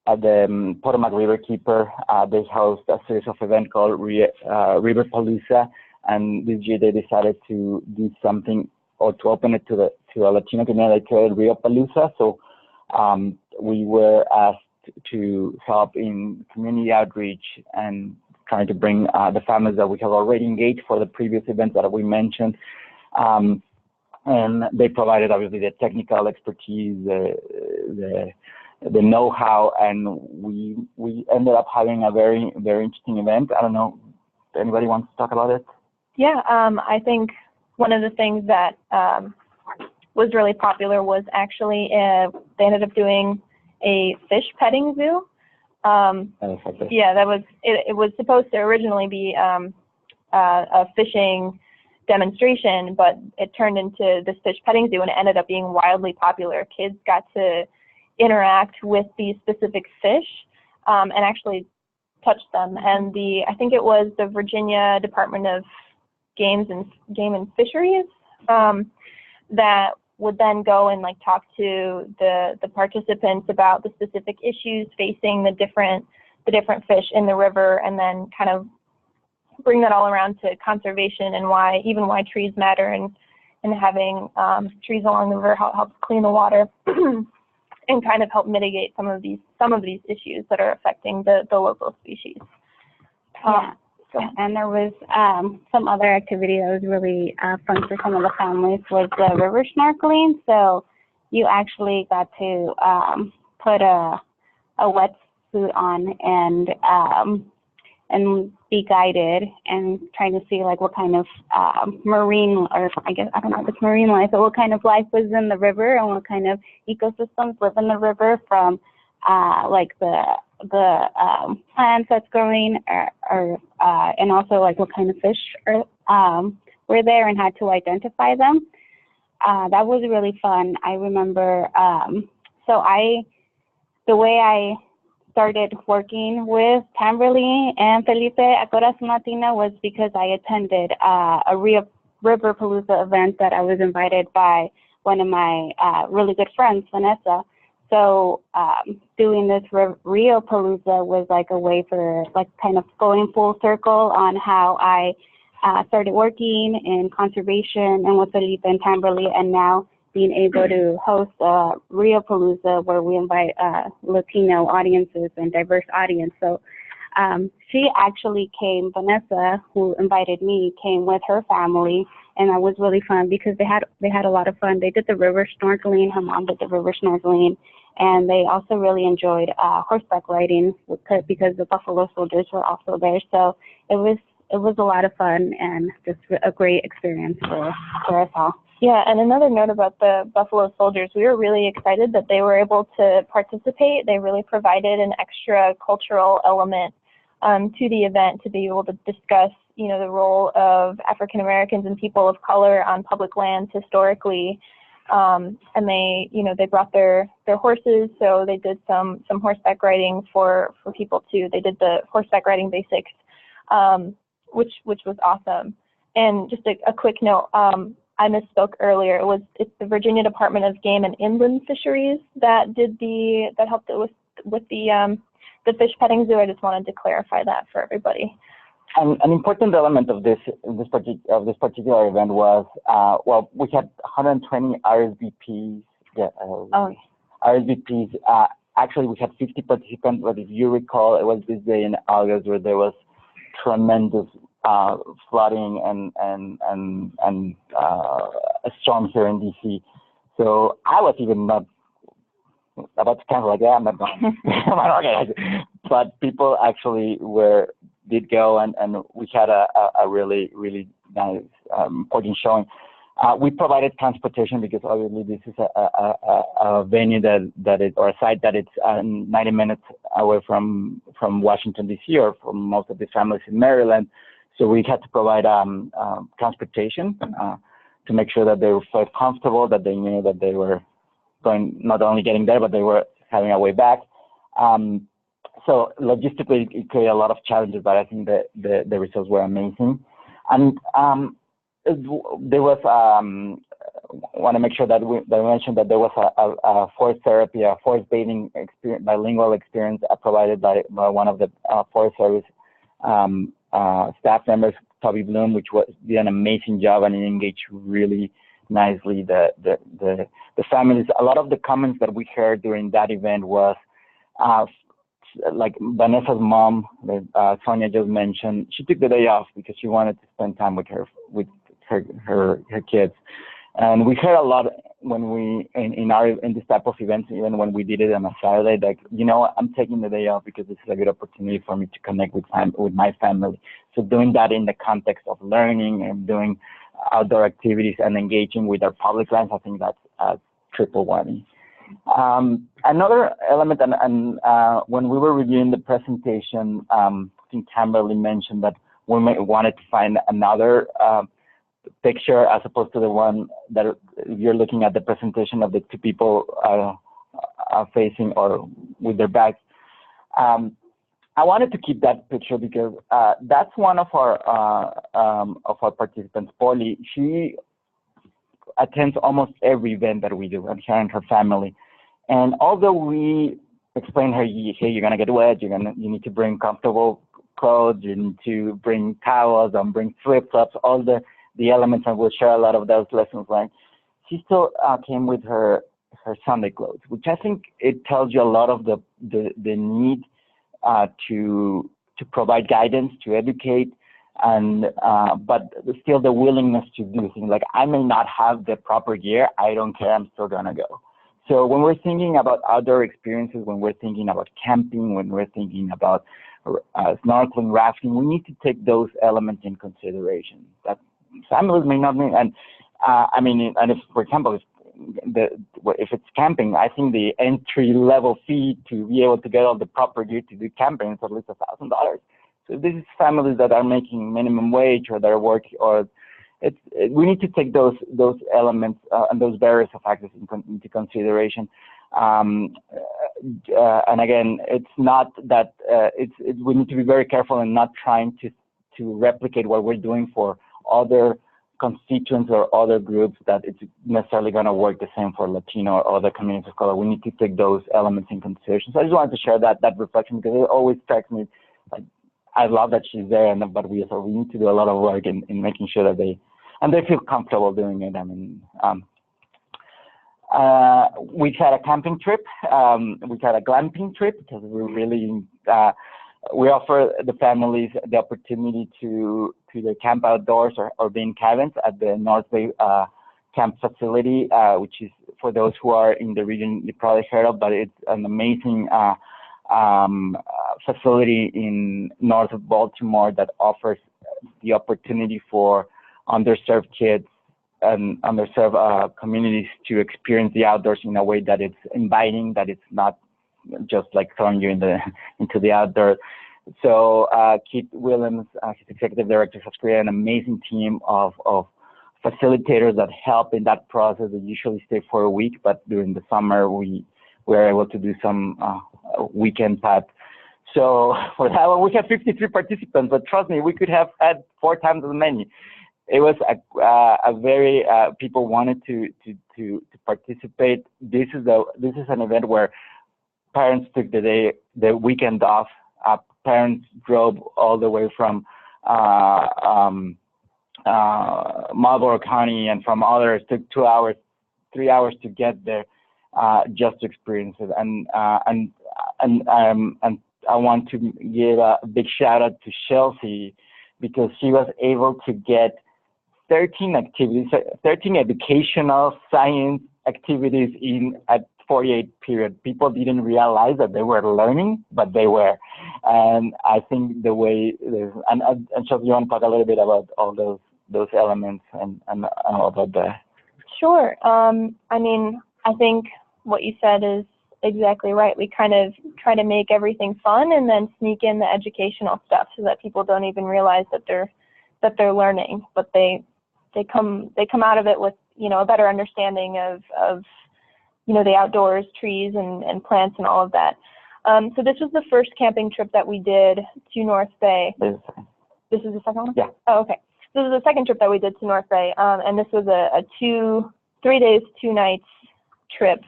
the Potomac River Keeper. They host a series of events called River Palooza, and this year they decided to do something or to open it to a Latino community called Rio Palooza. So we were asked to help in community outreach and trying to bring the families that we have already engaged for the previous events that we mentioned. And they provided obviously the technical expertise, the know-how, and we ended up having a very, very interesting event. I don't know, anybody wants to talk about it? Yeah, I think one of the things that was really popular was actually they ended up doing a fish petting zoo. Yeah, that was it was supposed to originally be a fishing demonstration, but it turned into this fish petting zoo, and it ended up being wildly popular. Kids got to interact with these specific fish and actually touch them. And I think it was the Virginia Department of Game and Fisheries that would then go and like talk to the participants about the specific issues facing the different fish in the river, and then kind of bring that all around to conservation and why trees matter, and having trees along the river helps clean the water and kind of help mitigate some of these issues that are affecting the local species. Yeah. And there was some other activity that was really fun for some of the families was the river snorkeling. So you actually got to put a wetsuit on and be guided and trying to see like what kind of marine, or I guess, I don't know if it's marine life, but what kind of life was in the river and what kind of ecosystems live in the river, from like the plants that's growing, and also like what kind of fish were there and had to identify them. That was really fun. I remember, the way I started working with Tamberly and Felipe at Corazon Latino was because I attended a River Palooza event that I was invited by one of my really good friends, Vanessa. So doing this Rio Palooza was like a way for like kind of going full circle on how I started working in conservation and with Felipe and Tamberly, and now being able to host Rio Palooza where we invite Latino audiences and diverse audience. So she actually came, Vanessa, who invited me, came with her family, and that was really fun because they had a lot of fun. They did the river snorkeling. Her mom did the river snorkeling, and they also really enjoyed horseback riding because the Buffalo Soldiers were also there. So it was a lot of fun and just a great experience for us all. Yeah, and another note about the Buffalo Soldiers, we were really excited that they were able to participate. They really provided an extra cultural element to the event to be able to discuss, the role of African Americans and people of color on public lands historically. And they brought their horses, so they did some horseback riding for people too. They did the horseback riding basics, which was awesome. And just a quick note, I misspoke earlier. It's the Virginia Department of Game and Inland Fisheries that helped with the fish petting zoo. I just wanted to clarify that for everybody. an important element of this particular event was well, we had 120 RSVPs. Yeah, RSVPs. Actually, we had 50 participants, but if you recall, it was this day in August where there was tremendous flooding and a storm here in DC. So I was even not about to cancel, like, yeah, I'm not going. I'm not organizing. But people actually did go, and we had a really, really nice important showing. We provided transportation because obviously this is a venue that is, or a site that it's 90 minutes away from Washington D.C. or from most of the families in Maryland. So we had to provide transportation to make sure that they felt comfortable, that they knew that they were going, not only getting there, but they were having a way back. So logistically, it created a lot of challenges, but I think that the results were amazing. And there was, want to make sure that we mentioned that there was a forest therapy, a forest bathing experience, bilingual experience provided by one of the Forest Service staff members, Toby Bloom, which did an amazing job and engaged really nicely the families. A lot of the comments that we heard during that event was like Vanessa's mom, Sonia just mentioned, she took the day off because she wanted to spend time with her kids. And we heard a lot when we in this type of events, even when we did it on a Saturday, like, you know, I'm taking the day off because this is a good opportunity for me to connect with my family. So doing that in the context of learning and doing outdoor activities and engaging with our public lands, I think that's triple whammy. Another element, and when we were reviewing the presentation, I think Kimberly mentioned that we wanted to find another picture as opposed to the one that you're looking at, the presentation of the two people facing or with their backs. I wanted to keep that picture because that's one of our participants, Polly. She attends almost every event that we do, and her and her family. And although we explain her, hey, you're gonna get wet, you need to bring comfortable clothes, you need to bring towels and bring flip-flops, all the elements, and we'll share a lot of those lessons learned. She still came with her Sunday clothes, which I think it tells you a lot of the need to provide guidance, to educate, and but still the willingness to do things. Like, I may not have the proper gear, I don't care, I'm still gonna go. So when we're thinking about outdoor experiences, when we're thinking about camping, when we're thinking about snorkeling, rafting, we need to take those elements in consideration. That families may not need, and I mean, and if, for example, if it's camping, I think the entry-level fee to be able to get all the proper gear to do camping is at least $1,000. So this is families that are making minimum wage or that are working, or we need to take those elements and those various factors into consideration. And again, it's not that we need to be very careful in not trying to replicate what we're doing for other constituents or other groups, that it's necessarily going to work the same for Latino or other communities of color. We need to take those elements in consideration. So I just wanted to share that reflection, because it always strikes me, like, I love that she's there, but we need to do a lot of work in making sure that they feel comfortable doing it. I mean, we had a camping trip, we had a glamping trip, because we really we offer the families the opportunity to either camp outdoors or be in cabins at the North Bay camp facility, which is, for those who are in the region, you probably heard of, but it's an amazing facility in north of Baltimore that offers the opportunity for underserved kids and underserved communities to experience the outdoors in a way that it's inviting, that it's not just like throwing you into the outdoors. So Keith Williams, his executive director, has created an amazing team of facilitators that help in that process. They usually stay for a week, but during the summer we were able to do some weekend type. So for that one, we had 53 participants, but trust me, we could have had 4 times as many. It was a very people wanted to participate. This is an event where parents took the weekend off. Parents drove all the way from Marlborough County and from others took 2 hours, 3 hours to get there, just to experience it. And I want to give a big shout out to Chelsea, because she was able to get 13 activities, 13 educational science activities in a 48 period. People didn't realize that they were learning, but they were. And I think the way, and Chelsea, you want to talk a little bit about all those elements and about that? Sure. I mean, I think what you said is exactly right. We kind of try to make everything fun and then sneak in the educational stuff so that people don't even realize that they're learning, but they come out of it with, a better understanding of the outdoors, trees and plants and all of that. So this was the first camping trip that we did to North Bay. This is the second one? Yeah. Oh, okay. This is the second trip that we did to North Bay, and this was a 3 days, 2 nights trip.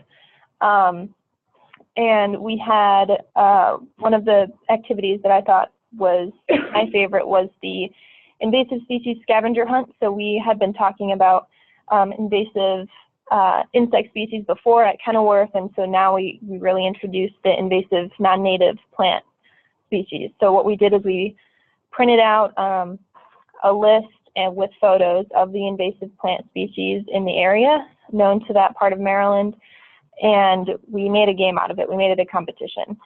And we had one of the activities that I thought was my favorite was the invasive species scavenger hunt. So we had been talking about invasive insect species before at Kenilworth, and so now we really introduced the invasive non-native plant species. So what we did is we printed out a list and with photos of the invasive plant species in the area known to that part of Maryland, and we made a game out of it. We made it a competition.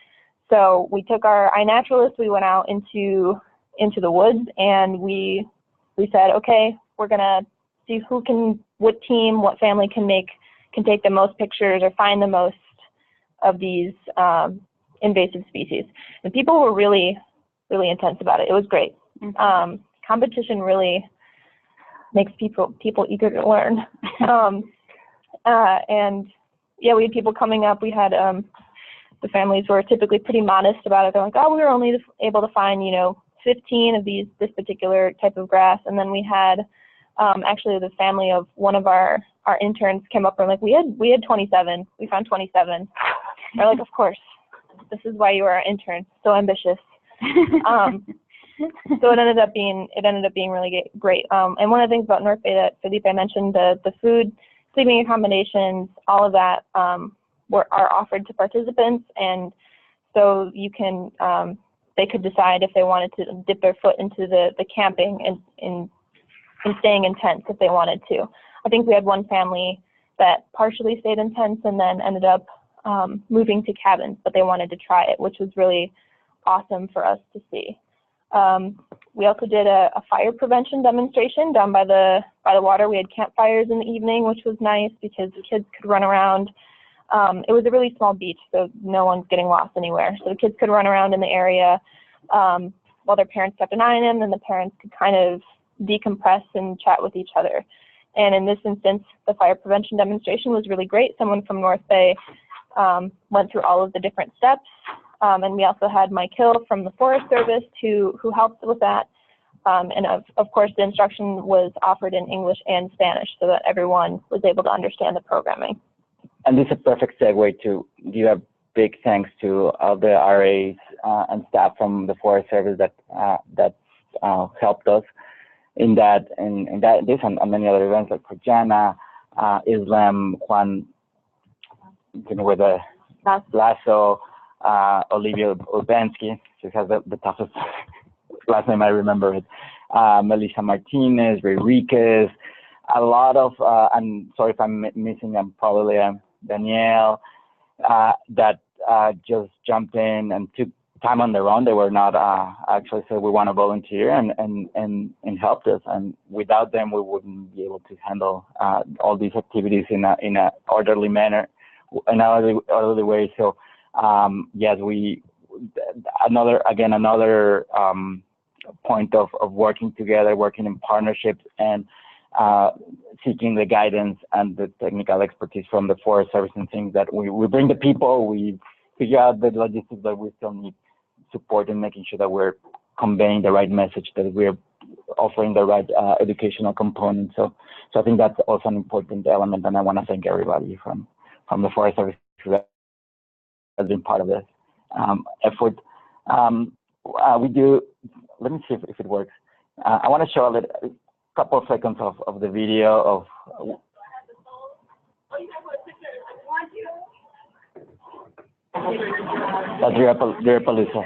So we took our iNaturalist, we went out into the woods, and we said, okay, we're gonna see what team, what family can take the most pictures or find the most of these invasive species. And people were really, really intense about it. It was great. Competition really makes people eager to learn. And yeah, we had people coming up. We had the families were typically pretty modest about it. They're like, oh, we were only able to find 15 of this particular type of grass. And then we had actually the family of one of our interns came up and like, we had 27. We found 27. They're like, of course, this is why you are our intern. So ambitious. So it ended up being really great. And one of the things about North Bay that Felipe mentioned, the food, sleeping accommodations, all of that are offered to participants, and so you can they could decide if they wanted to dip their foot into the camping and staying in tents if they wanted to. I think we had one family that partially stayed in tents and then ended up moving to cabins, but they wanted to try it, which was really awesome for us to see. We also did a fire prevention demonstration down by the water. We had campfires in the evening, which was nice because the kids could run around. It was a really small beach, so no one's getting lost anywhere. So the kids could run around in the area while their parents kept an eye on them, and the parents could kind of decompress and chat with each other. And in this instance, the fire prevention demonstration was really great. Someone from North Bay went through all of the different steps. And we also had Mike Hill from the Forest Service who helped with that. And of course, the instruction was offered in English and Spanish so that everyone was able to understand the programming. And this is a perfect segue to give a big thanks to all the RAs and staff from the Forest Service that helped us in that this and many other events like Projana, Islam, Juan, with the Lasso, Olivia Urbanski, she has the toughest last name I remember it. Melissa Martinez, Ray Riquez, a lot of, I'm sorry if I'm missing, I'm probably Danielle, that just jumped in and took time on their own. They were not actually said we want to volunteer and helped us. And without them, we wouldn't be able to handle all these activities in a orderly manner, in an orderly way. So yes, another point of working together, working in partnerships, and seeking the guidance and the technical expertise from the Forest Service and things that we bring the people, we figure out the logistics, but we still need support in making sure that we're conveying the right message, that we're offering the right educational component. So I think that's also an important element, and I want to thank everybody from the Forest Service who has been part of this effort. We do, let me see if it works. I want to show a couple of seconds of the video of. That's Real Palooza.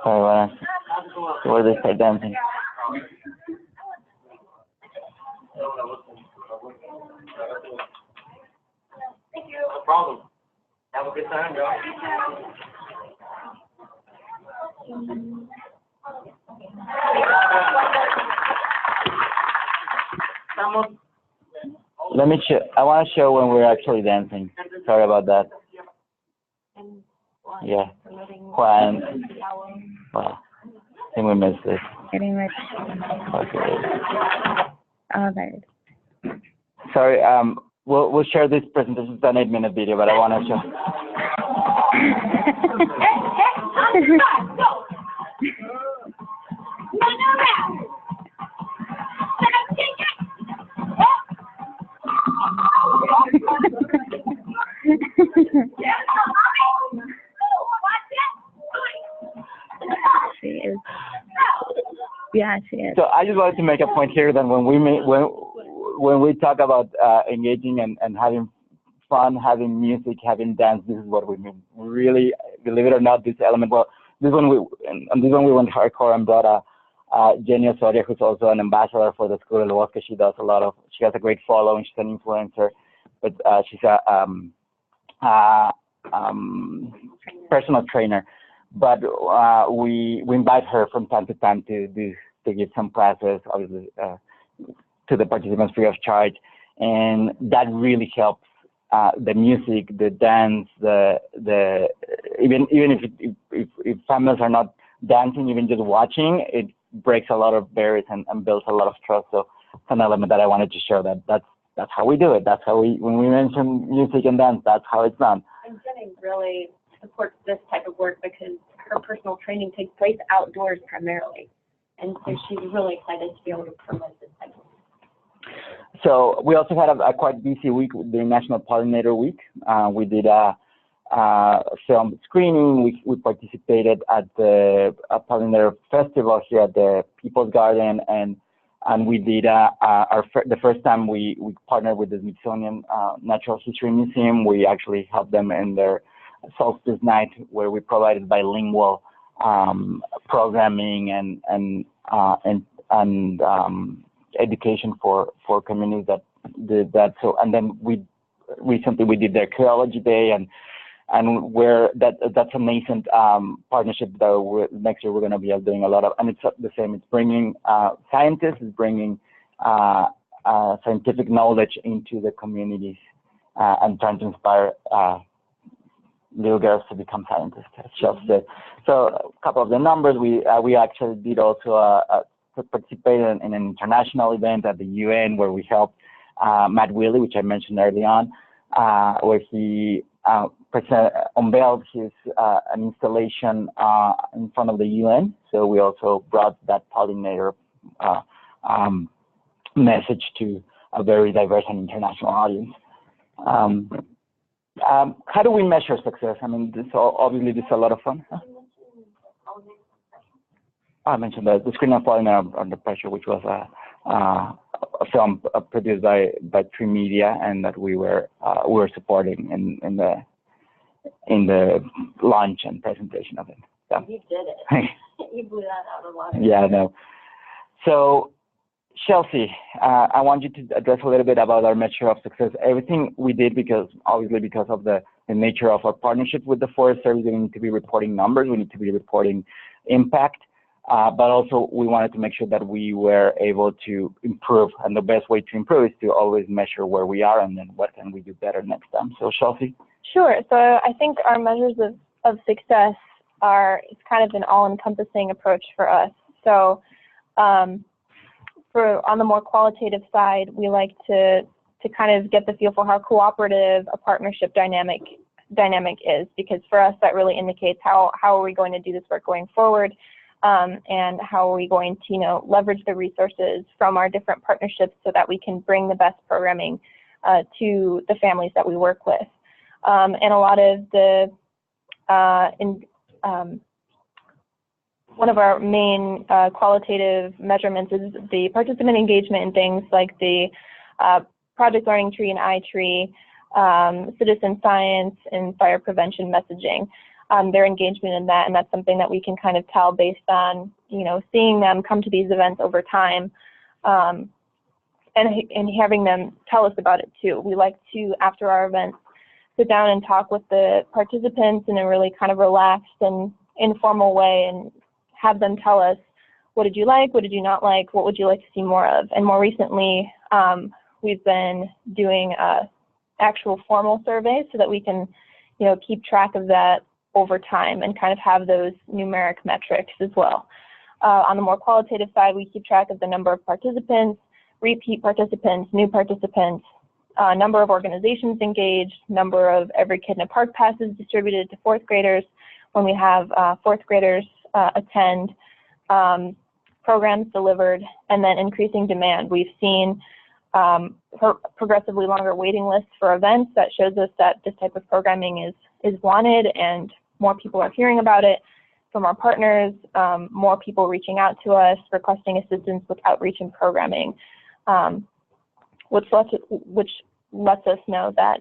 Sorry, where they start dancing. Thank you. No problem. Have a good time, y'all. Let me show. I want to show when we're actually dancing. Sorry about that. Yeah. Juan. Wow. I think we missed it. Getting ready. Okay. All right. Sorry. We'll share this presentation. It's an 8-minute video, but I want to show. She is. Yeah, she is. So I just wanted to make a point here that when we talk about engaging and having fun, having music, having dance, this is what we mean. We really, believe it or not, this element. Well, this one we went hardcore and brought Jenny Osoria, who's also an ambassador for the School del Bosque. She has a great following. She's an influencer, but she's a personal trainer. But we invite her from time to time to give some classes, obviously, to the participants free of charge, and that really helps the music, the dance, even if families are not dancing, even just watching, it breaks a lot of barriers and builds a lot of trust. So it's an element that I wanted to show that's how we do it. That's how when we mention music and dance, that's how it's done. And Jenny really supports this type of work because her personal training takes place outdoors primarily. And so she's really excited to be able to promote this type of work. So we also had a quite busy week during National Pollinator Week. We did a film screening. We participated at the Pollinator Festival here at the People's Garden, and we did the first time we partnered with the Smithsonian Natural History Museum. We actually helped them in their solstice night, where we provided bilingual programming and education for communities that did that. So, and then recently we did the Archaeology Day, and where that's a nascent partnership that next year we're going to be doing a lot of, and it's the same. It's bringing scientists, it's bringing scientific knowledge into the communities and trying to inspire little girls to become scientists, as Chef said. So a couple of the numbers, we actually did also participate in an international event at the UN where we helped Matt Willey, which I mentioned early on, where he unveiled his an installation in front of the UN. So we also brought that pollinator message to a very diverse and international audience. How do we measure success? I mean, obviously this is a lot of fun. Huh? I mentioned the Screen of Pollinator Under Pressure, which was a film produced by Tree Media, and that we were supporting in the launch and presentation of it. So. You did it. You blew that out of water. Yeah, I know. So, Chelsea, I want you to address a little bit about our measure of success. Everything we did, because of the nature of our partnership with the Forest Service, we need to be reporting numbers, we need to be reporting impact, but also we wanted to make sure that we were able to improve, and the best way to improve is to always measure where we are and then what can we do better next time. So, Chelsea? Sure. So I think our measures of success it's kind of an all-encompassing approach for us. So on the more qualitative side, we like to kind of get the feel for how cooperative a partnership dynamic is, because for us that really indicates how are we going to do this work going forward, and how are we going to leverage the resources from our different partnerships so that we can bring the best programming to the families that we work with. And a lot of the one of our main qualitative measurements is the participant engagement in things like the project learning tree and iTree, citizen science, and fire prevention messaging. Their engagement in that, and that's something that we can kind of tell based on seeing them come to these events over time, and having them tell us about it too. We like to, after our events, sit down and talk with the participants in a really kind of relaxed and informal way, and have them tell us, what did you like, what did you not like, what would you like to see more of. And more recently, we've been doing actual formal surveys so that we can keep track of that over time and kind of have those numeric metrics as well. On the more qualitative side, we keep track of the number of participants, repeat participants, new participants, number of organizations engaged, number of Every Kid in a Park passes distributed to fourth graders when we have fourth graders attend, programs delivered, and then increasing demand. We've seen progressively longer waiting lists for events. That shows us that this type of programming is wanted, and more people are hearing about it from our partners, more people reaching out to us, requesting assistance with outreach and programming, which lets us know that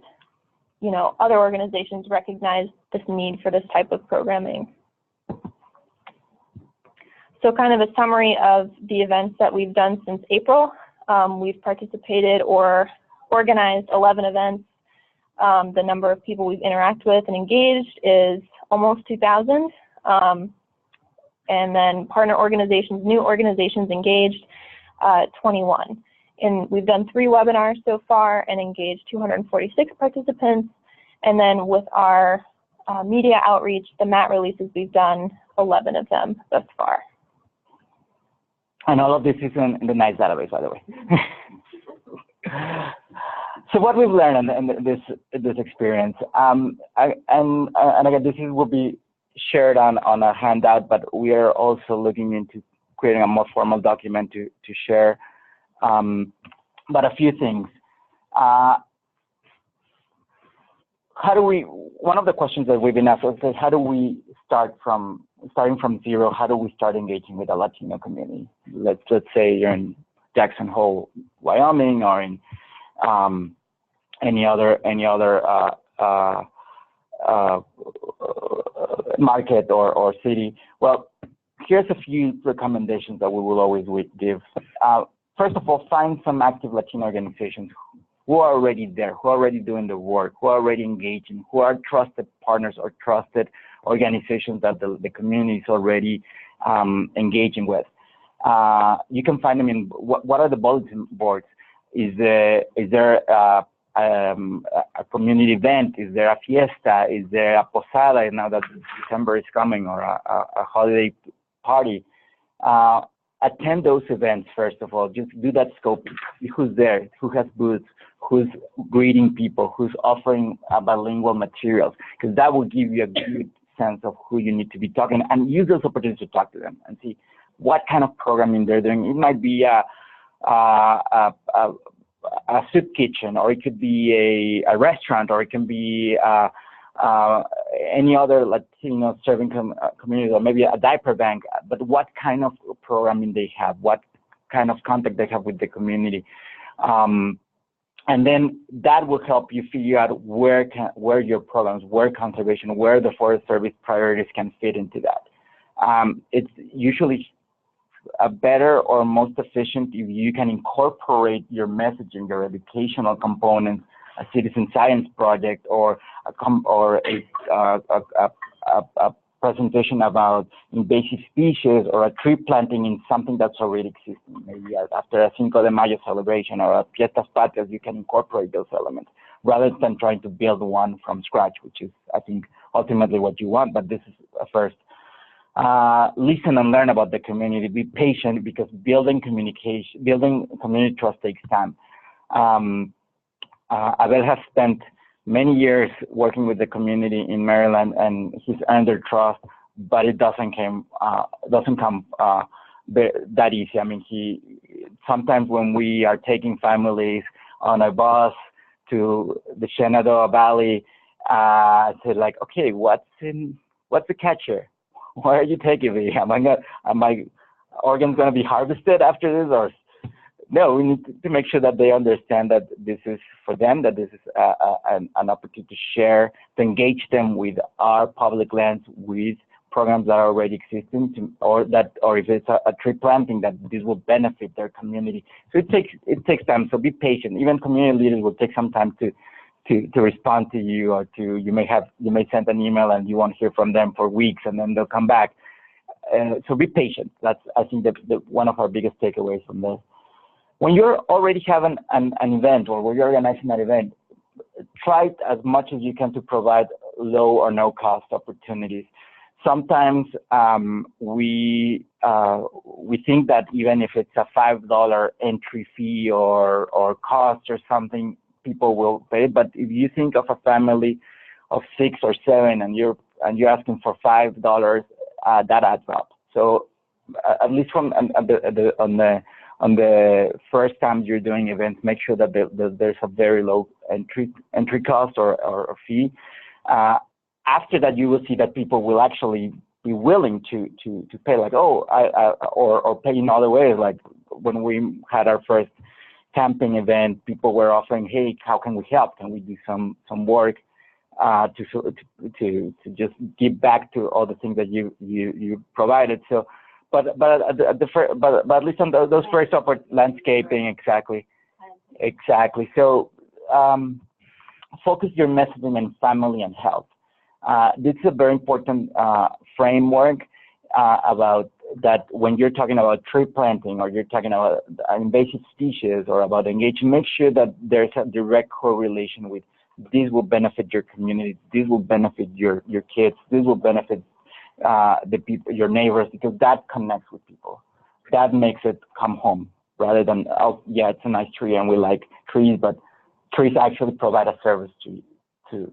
other organizations recognize this need for this type of programming. So kind of a summary of the events that we've done since April. We've participated or organized 11 events. The number of people we've interacted with and engaged is almost 2,000. And then partner organizations, new organizations engaged, 21. And we've done 3 webinars so far and engaged 246 participants. And then with our media outreach, the mat releases, we've done 11 of them thus far. And all of this is in the NICE database, by the way. So what we've learned in this experience, and again, this will be shared on a handout, but we are also looking into creating a more formal document to share. But a few things. One of the questions that we've been asked is, how do we starting from zero, how do we start engaging with the Latino community? Let's say you're in Jackson Hole, Wyoming, or in any other market or city. Well, here's a few recommendations that we will always give. First of all, find some active Latino organizations who are already there, who are already doing the work, who are already engaging, who are trusted partners or trusted organizations that the community is already engaging with. You can find them in what are the bulletin boards? Is there a community event? Is there a fiesta? Is there a posada now that December is coming, or a holiday party? Attend those events, first of all. Just do that scoping. See who's there, who has booths, who's greeting people, who's offering bilingual materials, because that will give you a good sense of who you need to be talking, and use those opportunities to talk to them and see what kind of programming they're doing. It might be a soup kitchen, or it could be a restaurant, or it can be any other Latino serving community, or maybe a diaper bank. But what kind of programming they have, what kind of contact they have with the community, and then that will help you figure out where your programs, where conservation, where the Forest Service priorities can fit into that. It's usually better or most efficient if you can incorporate your messaging, your educational components, a citizen science project, or a presentation about invasive species, or a tree planting in something that's already existing. Maybe after a Cinco de Mayo celebration or a Fiestas Patrias, you can incorporate those elements rather than trying to build one from scratch, which is, I think, ultimately what you want, but this is a first. listen and learn about the community, be patient, because building community trust takes time. Abel has spent many years working with the community in Maryland, and he's earned their trust, but it doesn't come that easy. I mean, sometimes when we are taking families on a bus to the Shenandoah Valley, say like, okay, what's the catch here? Why are you taking me? Are my organs going to be harvested after this, or no? We need to make sure that they understand that this is for them, that this is an opportunity to share, to engage them with our public lands, with programs that are already existing, or if it's a tree planting, that this will benefit their community. So it takes time. So be patient. Even community leaders will take some time to respond to you, or you may send an email and you won't hear from them for weeks, and then they'll come back. So be patient. That's, I think, one of our biggest takeaways from this. When you're already having an event, or when you're organizing an event, try as much as you can to provide low or no cost opportunities. Sometimes we think that even if it's a $5 entry fee or cost or something, people will pay. But if you think of a family of 6 or 7 and you're asking for $5, that adds up. So at least on the first time you're doing events, make sure that there's a very low entry cost or fee. After that, you will see that people will actually be willing to pay, like, or pay in other ways. Like when we had our first camping event, people were offering, hey, how can we help? Can we do some work to just give back to all the things that you provided? So, but at least on those first landscaping, exactly. So focus your messaging on family and health. This is a very important framework about that. When you're talking about tree planting, or you're talking about invasive species, or about engagement, make sure that there's a direct correlation with this will benefit your community, this will benefit your kids, this will benefit the people, your neighbors, because that connects with people. That makes it come home, rather than, oh yeah, it's a nice tree and we like trees, but trees actually provide a service to the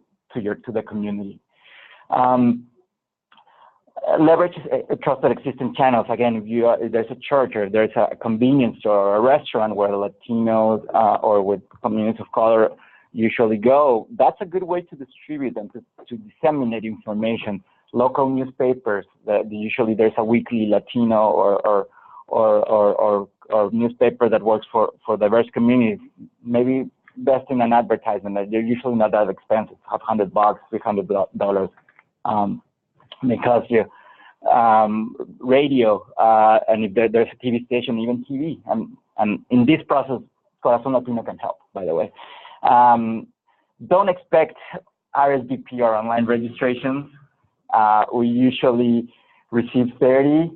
community. Leverage trusted existing channels. Again, if there's a church, or there's a convenience store, or a restaurant where Latinos or with communities of color usually go, that's a good way to distribute and to disseminate information. Local newspapers, usually there's a weekly Latino or newspaper that works for diverse communities. Maybe best in an advertisement. They're usually not that expensive, $100, $300, because radio, and if there's a TV station, even TV, and in this process, Corazon Latino can help, by the way. Don't expect RSVP or online registrations. We usually receive 30,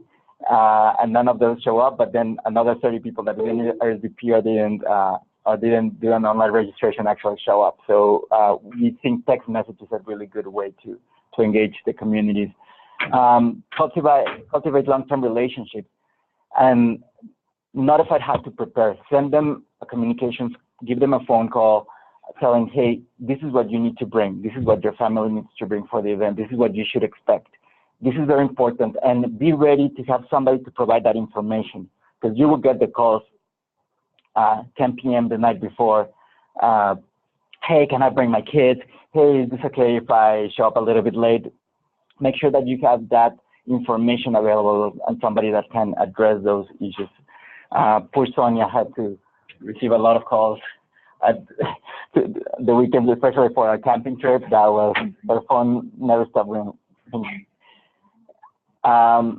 and none of those show up, but then another 30 people that didn't RSVP or didn't do an online registration actually show up. So we think text message is a really good way to engage the communities. Cultivate long-term relationships, and notify how to prepare. Send them a communications, give them a phone call, telling, hey, this is what you need to bring. This is what your family needs to bring for the event. This is what you should expect. This is very important, and be ready to have somebody to provide that information, because you will get the calls 10 p.m. the night before. Hey, can I bring my kids? Hey, is this okay if I show up a little bit late? Make sure that you have that information available and somebody that can address those issues. Poor Sonia had to receive a lot of calls at the weekend, especially for a camping trip. That was, her phone never stopped ringing. At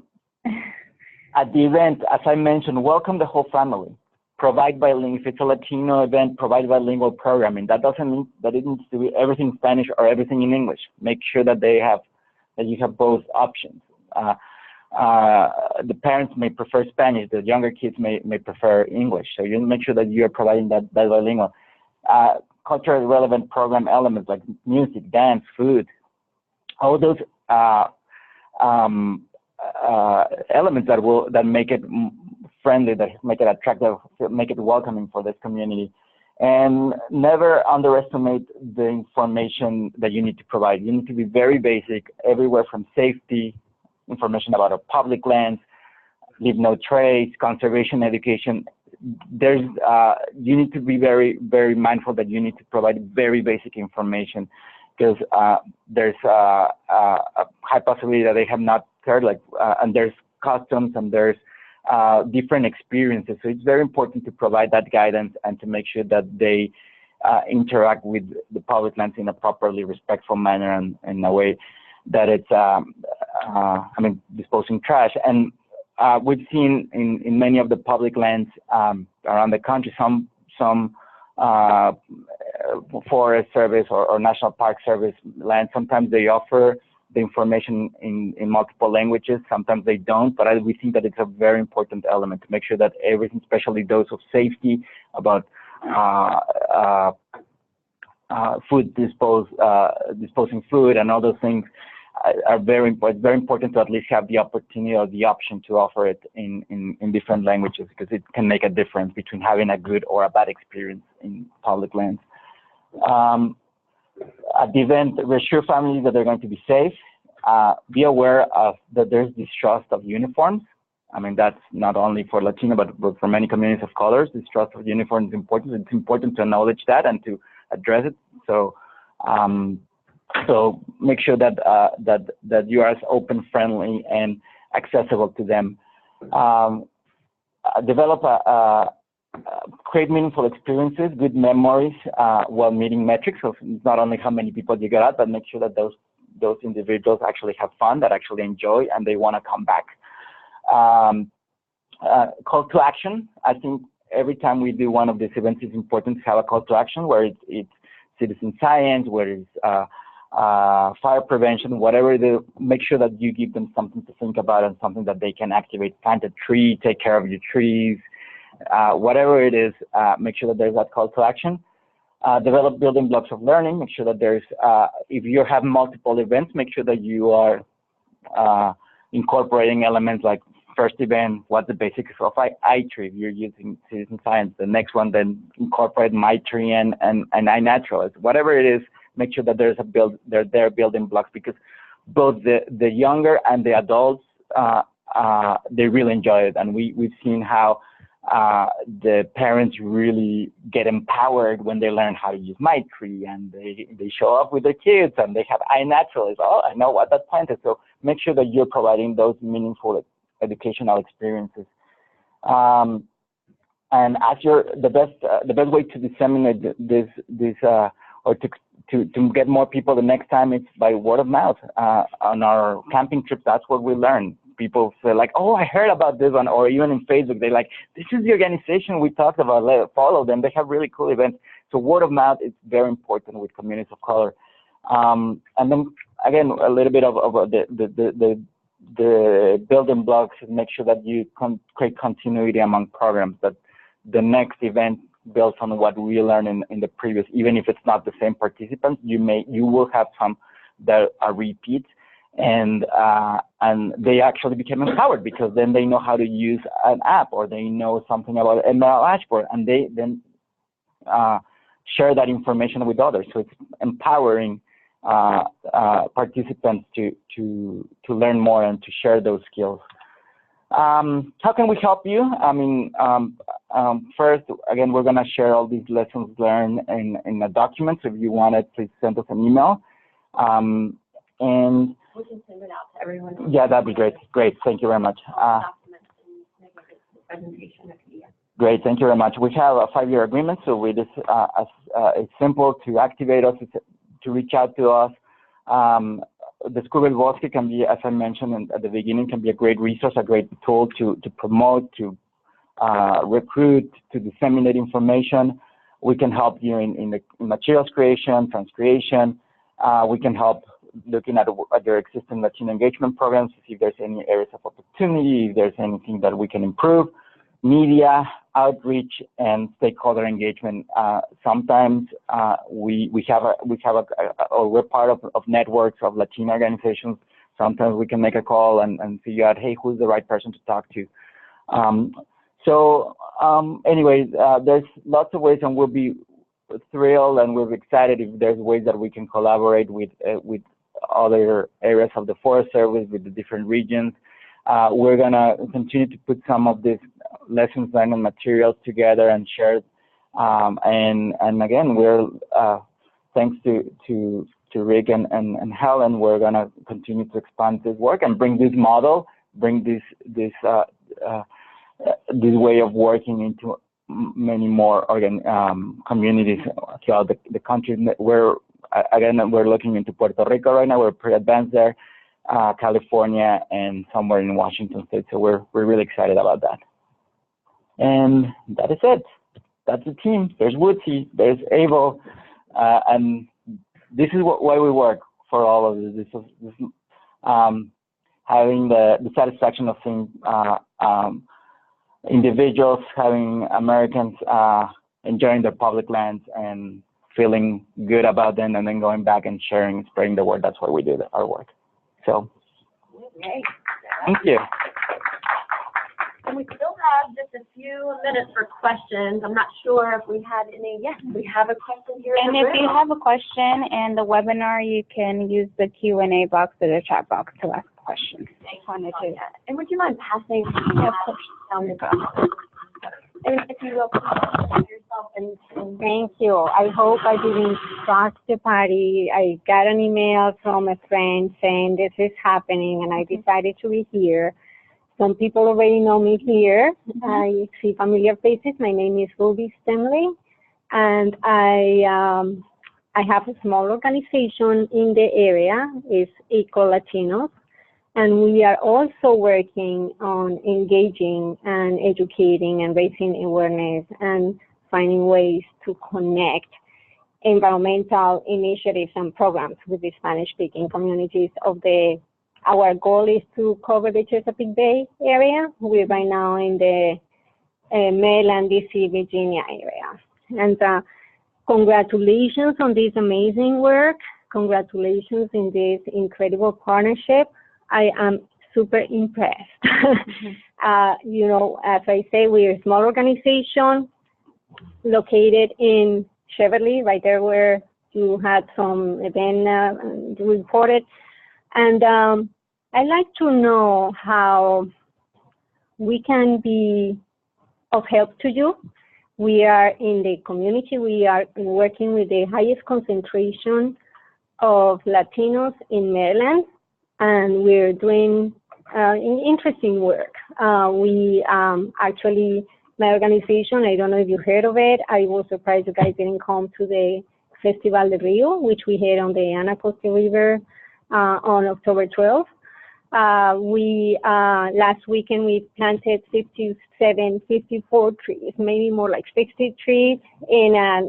the event, as I mentioned, welcome the whole family. Provide bilingual. If it's a Latino event, provide bilingual programming. That doesn't mean that it needs to be everything in Spanish or everything in English. Make sure that you have both options. The parents may prefer Spanish. The younger kids may prefer English. So you make sure that you are providing that bilingual. Culturally relevant program elements like music, dance, food, all those elements that make it friendly, that make it attractive, make it welcoming for this community. And never underestimate the information that you need to provide. You need to be very basic, everywhere from safety, information about our public lands, leave no trace, conservation education. You need to be very, very mindful that you need to provide very basic information, because there's a high possibility that they have not heard, and there's customs and there's different experiences. So it's very important to provide that guidance and to make sure that they interact with the public lands in a properly respectful manner and in a way that it's, disposing trash. And we've seen in many of the public lands around the country, some Forest Service or National Park Service land, sometimes they offer the information in multiple languages, sometimes they don't, but we think that it's a very important element to make sure that everything, especially those of safety, about food disposing food and all those things are very important. It's very important to at least have the opportunity or the option to offer it in different languages, because it can make a difference between having a good or a bad experience in public lands. At the event, reassure families that they're going to be safe. Be aware of that there's distrust of uniforms. I mean, that's not only for Latino, but for many communities of colors. Distrust of uniforms is important. It's important to acknowledge that and to address it. So, so make sure that that you are as open, friendly, and accessible to them. Create meaningful experiences, good memories while meeting metrics. So it's not only how many people you get out, but make sure that those individuals actually have fun, that actually enjoy, and they want to come back. Call to action. I think every time we do one of these events, it's important to have a call to action, where it's citizen science, where it's fire prevention, whatever it is. Make sure that you give them something to think about and something that they can activate. Plant a tree, take care of your trees, whatever it is. Make sure that there's that call to action. Develop building blocks of learning. Make sure that there's, if you have multiple events, make sure that you are incorporating elements like first event, what's the basics of iTree, if you're using citizen science. The next one, then incorporate MyTree and iNaturalist. Whatever it is, make sure that there's there building blocks, because both the younger and the adults, they really enjoy it. And we've seen how the parents really get empowered when they learn how to use MyTree, and they show up with their kids and they have iNaturalist. Oh, I know what that plant is. So make sure that you're providing those meaningful educational experiences. And as the best way to disseminate this or to get more people the next time, it's by word of mouth. On our camping trips, that's what we learn. People say like, oh, I heard about this one, or even in Facebook, they're like, this is the organization we talked about, follow them. They have really cool events. So word of mouth is very important with communities of color. And then again, a little bit of the building blocks, is make sure that you create continuity among programs, that the next event builds on what we learned in the previous. Even if it's not the same participants, you will have some that are repeats, and they actually become empowered, because then they know how to use an app, or they know something about ML dashboard, and they then share that information with others. So it's empowering participants to learn more and to share those skills. How can we help you? I mean, first, again, we're going to share all these lessons learned in a document. So if you want it, please send us an email. And we can send it out to everyone. Yeah, that'd be great. Great, thank you very much. Great, thank you very much. We have a 5-year agreement, so it is it's simple to activate us, to reach out to us. The Descubre Bosque can be, as I mentioned at the beginning, can be a great resource, a great tool to promote, to recruit, to disseminate information. We can help you in the materials creation, transcreation. We can help looking at your existing Latino engagement programs to see if there's any areas of opportunity, if there's anything that we can improve. Media, outreach, and stakeholder engagement. Sometimes we're part of networks of Latino organizations sometimes we can make a call and figure out, hey, who's the right person to talk to. Anyway, there's lots of ways, and we'll be thrilled and we're excited if there's ways that we can collaborate with other areas of the Forest Service, with the different regions. We're gonna continue to put some of these lessons learned and materials together and share. And again, we're thanks to Rick and Helen, we're gonna continue to expand this work and bring this model, bring this way of working into many more communities throughout the country. We're looking into Puerto Rico right now. We're pretty advanced there, California, and somewhere in Washington State. So we're really excited about that. And that is it. That's the team. There's Woodsy, there's Avo, and this is why we work for all of this. This is having the satisfaction of seeing individuals, having Americans enjoying their public lands and feeling good about them, and then going back and sharing, spreading the word. That's why we do our work. So, thank you. And we still have just a few minutes for questions. I'm not sure if we had any. Yes, we have a question here. And if you have a question in the webinar, you can use the Q&A box or the chat box to ask questions. And would you mind passing down the box? And if you will, yourself and Thank you. I hope I didn't shock the party. I got an email from a friend saying this is happening, and I decided to be here. Some people already know me here. I see familiar faces. My name is Ruby Stanley, and I have a small organization in the area. It's Eco Latinos. And we are also working on engaging and educating and raising awareness and finding ways to connect environmental initiatives and programs with the Spanish-speaking communities of our goal is to cover the Chesapeake Bay area. We're right now in the Maryland, DC, Virginia area. And congratulations on this amazing work. Congratulations in this incredible partnership. I am super impressed. You know, as I say, we're a small organization located in Cheverly, right there where you had some event reported. And I'd like to know how we can be of help to you. We are in the community. We are working with the highest concentration of Latinos in Maryland, and we're doing interesting work. We actually, my organization, I don't know if you heard of it, I was surprised you guys didn't come to the Festival de Rio, which we had on the Anacosta River on October 12th. Last weekend we planted 54 trees, maybe more like 60 trees in a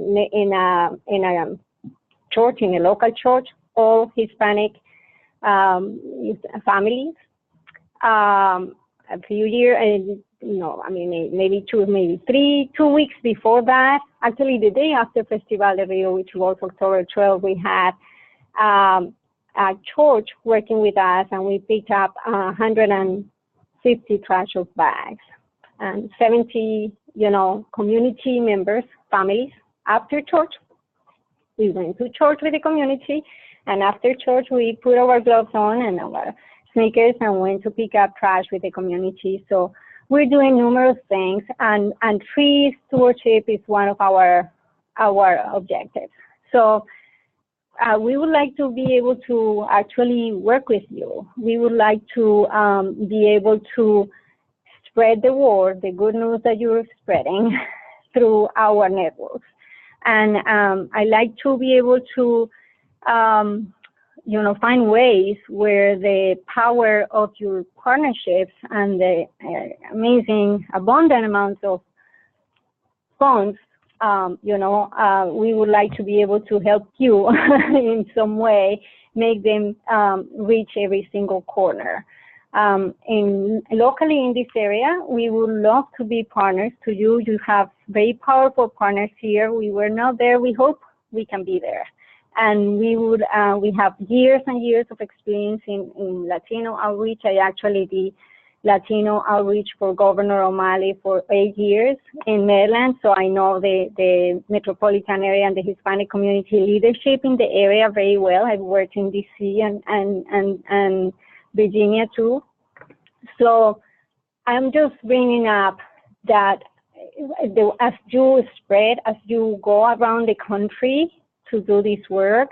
church, in a local church, all Hispanic families. A few years, maybe 2 weeks before that, actually the day after Festival de Rio, which was October 12th, we had a church working with us, and we picked up 150 trash bags and 70, community members, families. After church, we went to church with the community, and after church, we put our gloves on and our sneakers and went to pick up trash with the community. So we're doing numerous things, and tree stewardship is one of our objectives. So we would like to be able to actually work with you. We would like to be able to spread the word, the good news that you're spreading through our networks. And I like to be able to, find ways where the power of your partnerships and the amazing, abundant amounts of funds, we would like to be able to help you in some way, make them reach every single corner. Locally in this area, we would love to be partners to you. You have very powerful partners here. We were not there. We hope we can be there. And we have years and years of experience in Latino outreach. I actually did Latino outreach for Governor O'Malley for 8 years in Maryland, so I know the metropolitan area and the Hispanic community leadership in the area very well. I've worked in DC and Virginia too. So I'm just bringing up that as you go around the country to do this work,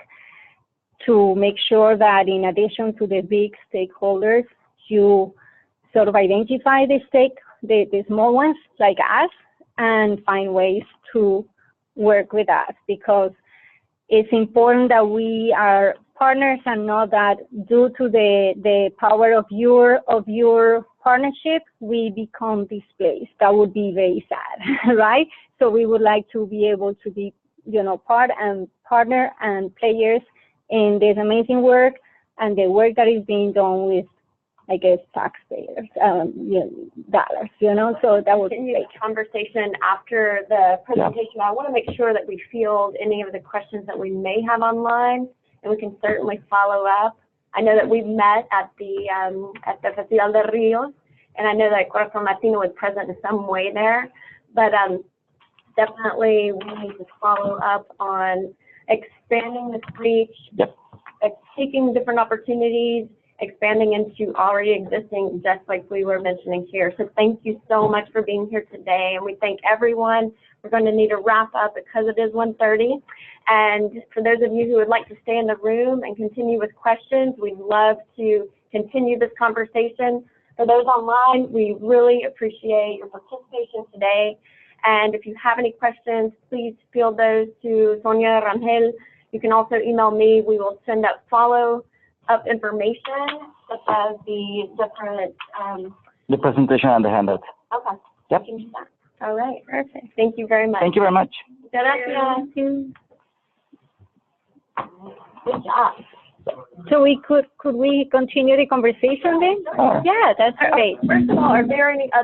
to make sure that in addition to the big stakeholders, you sort of identify the small ones like us and find ways to work with us, because it's important that we are partners and know that due to the power of your partnership, we become displaced. That would be very sad, right? So we would like to be able to be, partner and players in this amazing work and the work that is being done with, I guess, taxpayers, dollars, so that would be continue the conversation after the presentation. I want to make sure that we field any of the questions that we may have online, and we can certainly follow up. I know that we've met at the Festival de Rios, and I know that Corazon Latino was present in some way there, but definitely we need to follow up on expanding this reach, taking different opportunities, expanding into already existing, just like we were mentioning here. So thank you so much for being here today, and we thank everyone. We're going to need to wrap up because it is 1:30. And for those of you who would like to stay in the room and continue with questions, we'd love to continue this conversation. For those online, we really appreciate your participation today. And if you have any questions, please field those to Sonia Rangel. You can also email me. We will send out follow-up information, such as the different... the presentation and the handout. Okay. Yep. All right. Perfect. Thank you very much. Thank you very much. Gracias. Good job. So could we continue the conversation then? Oh. Yeah, that's great. First of all, are there any other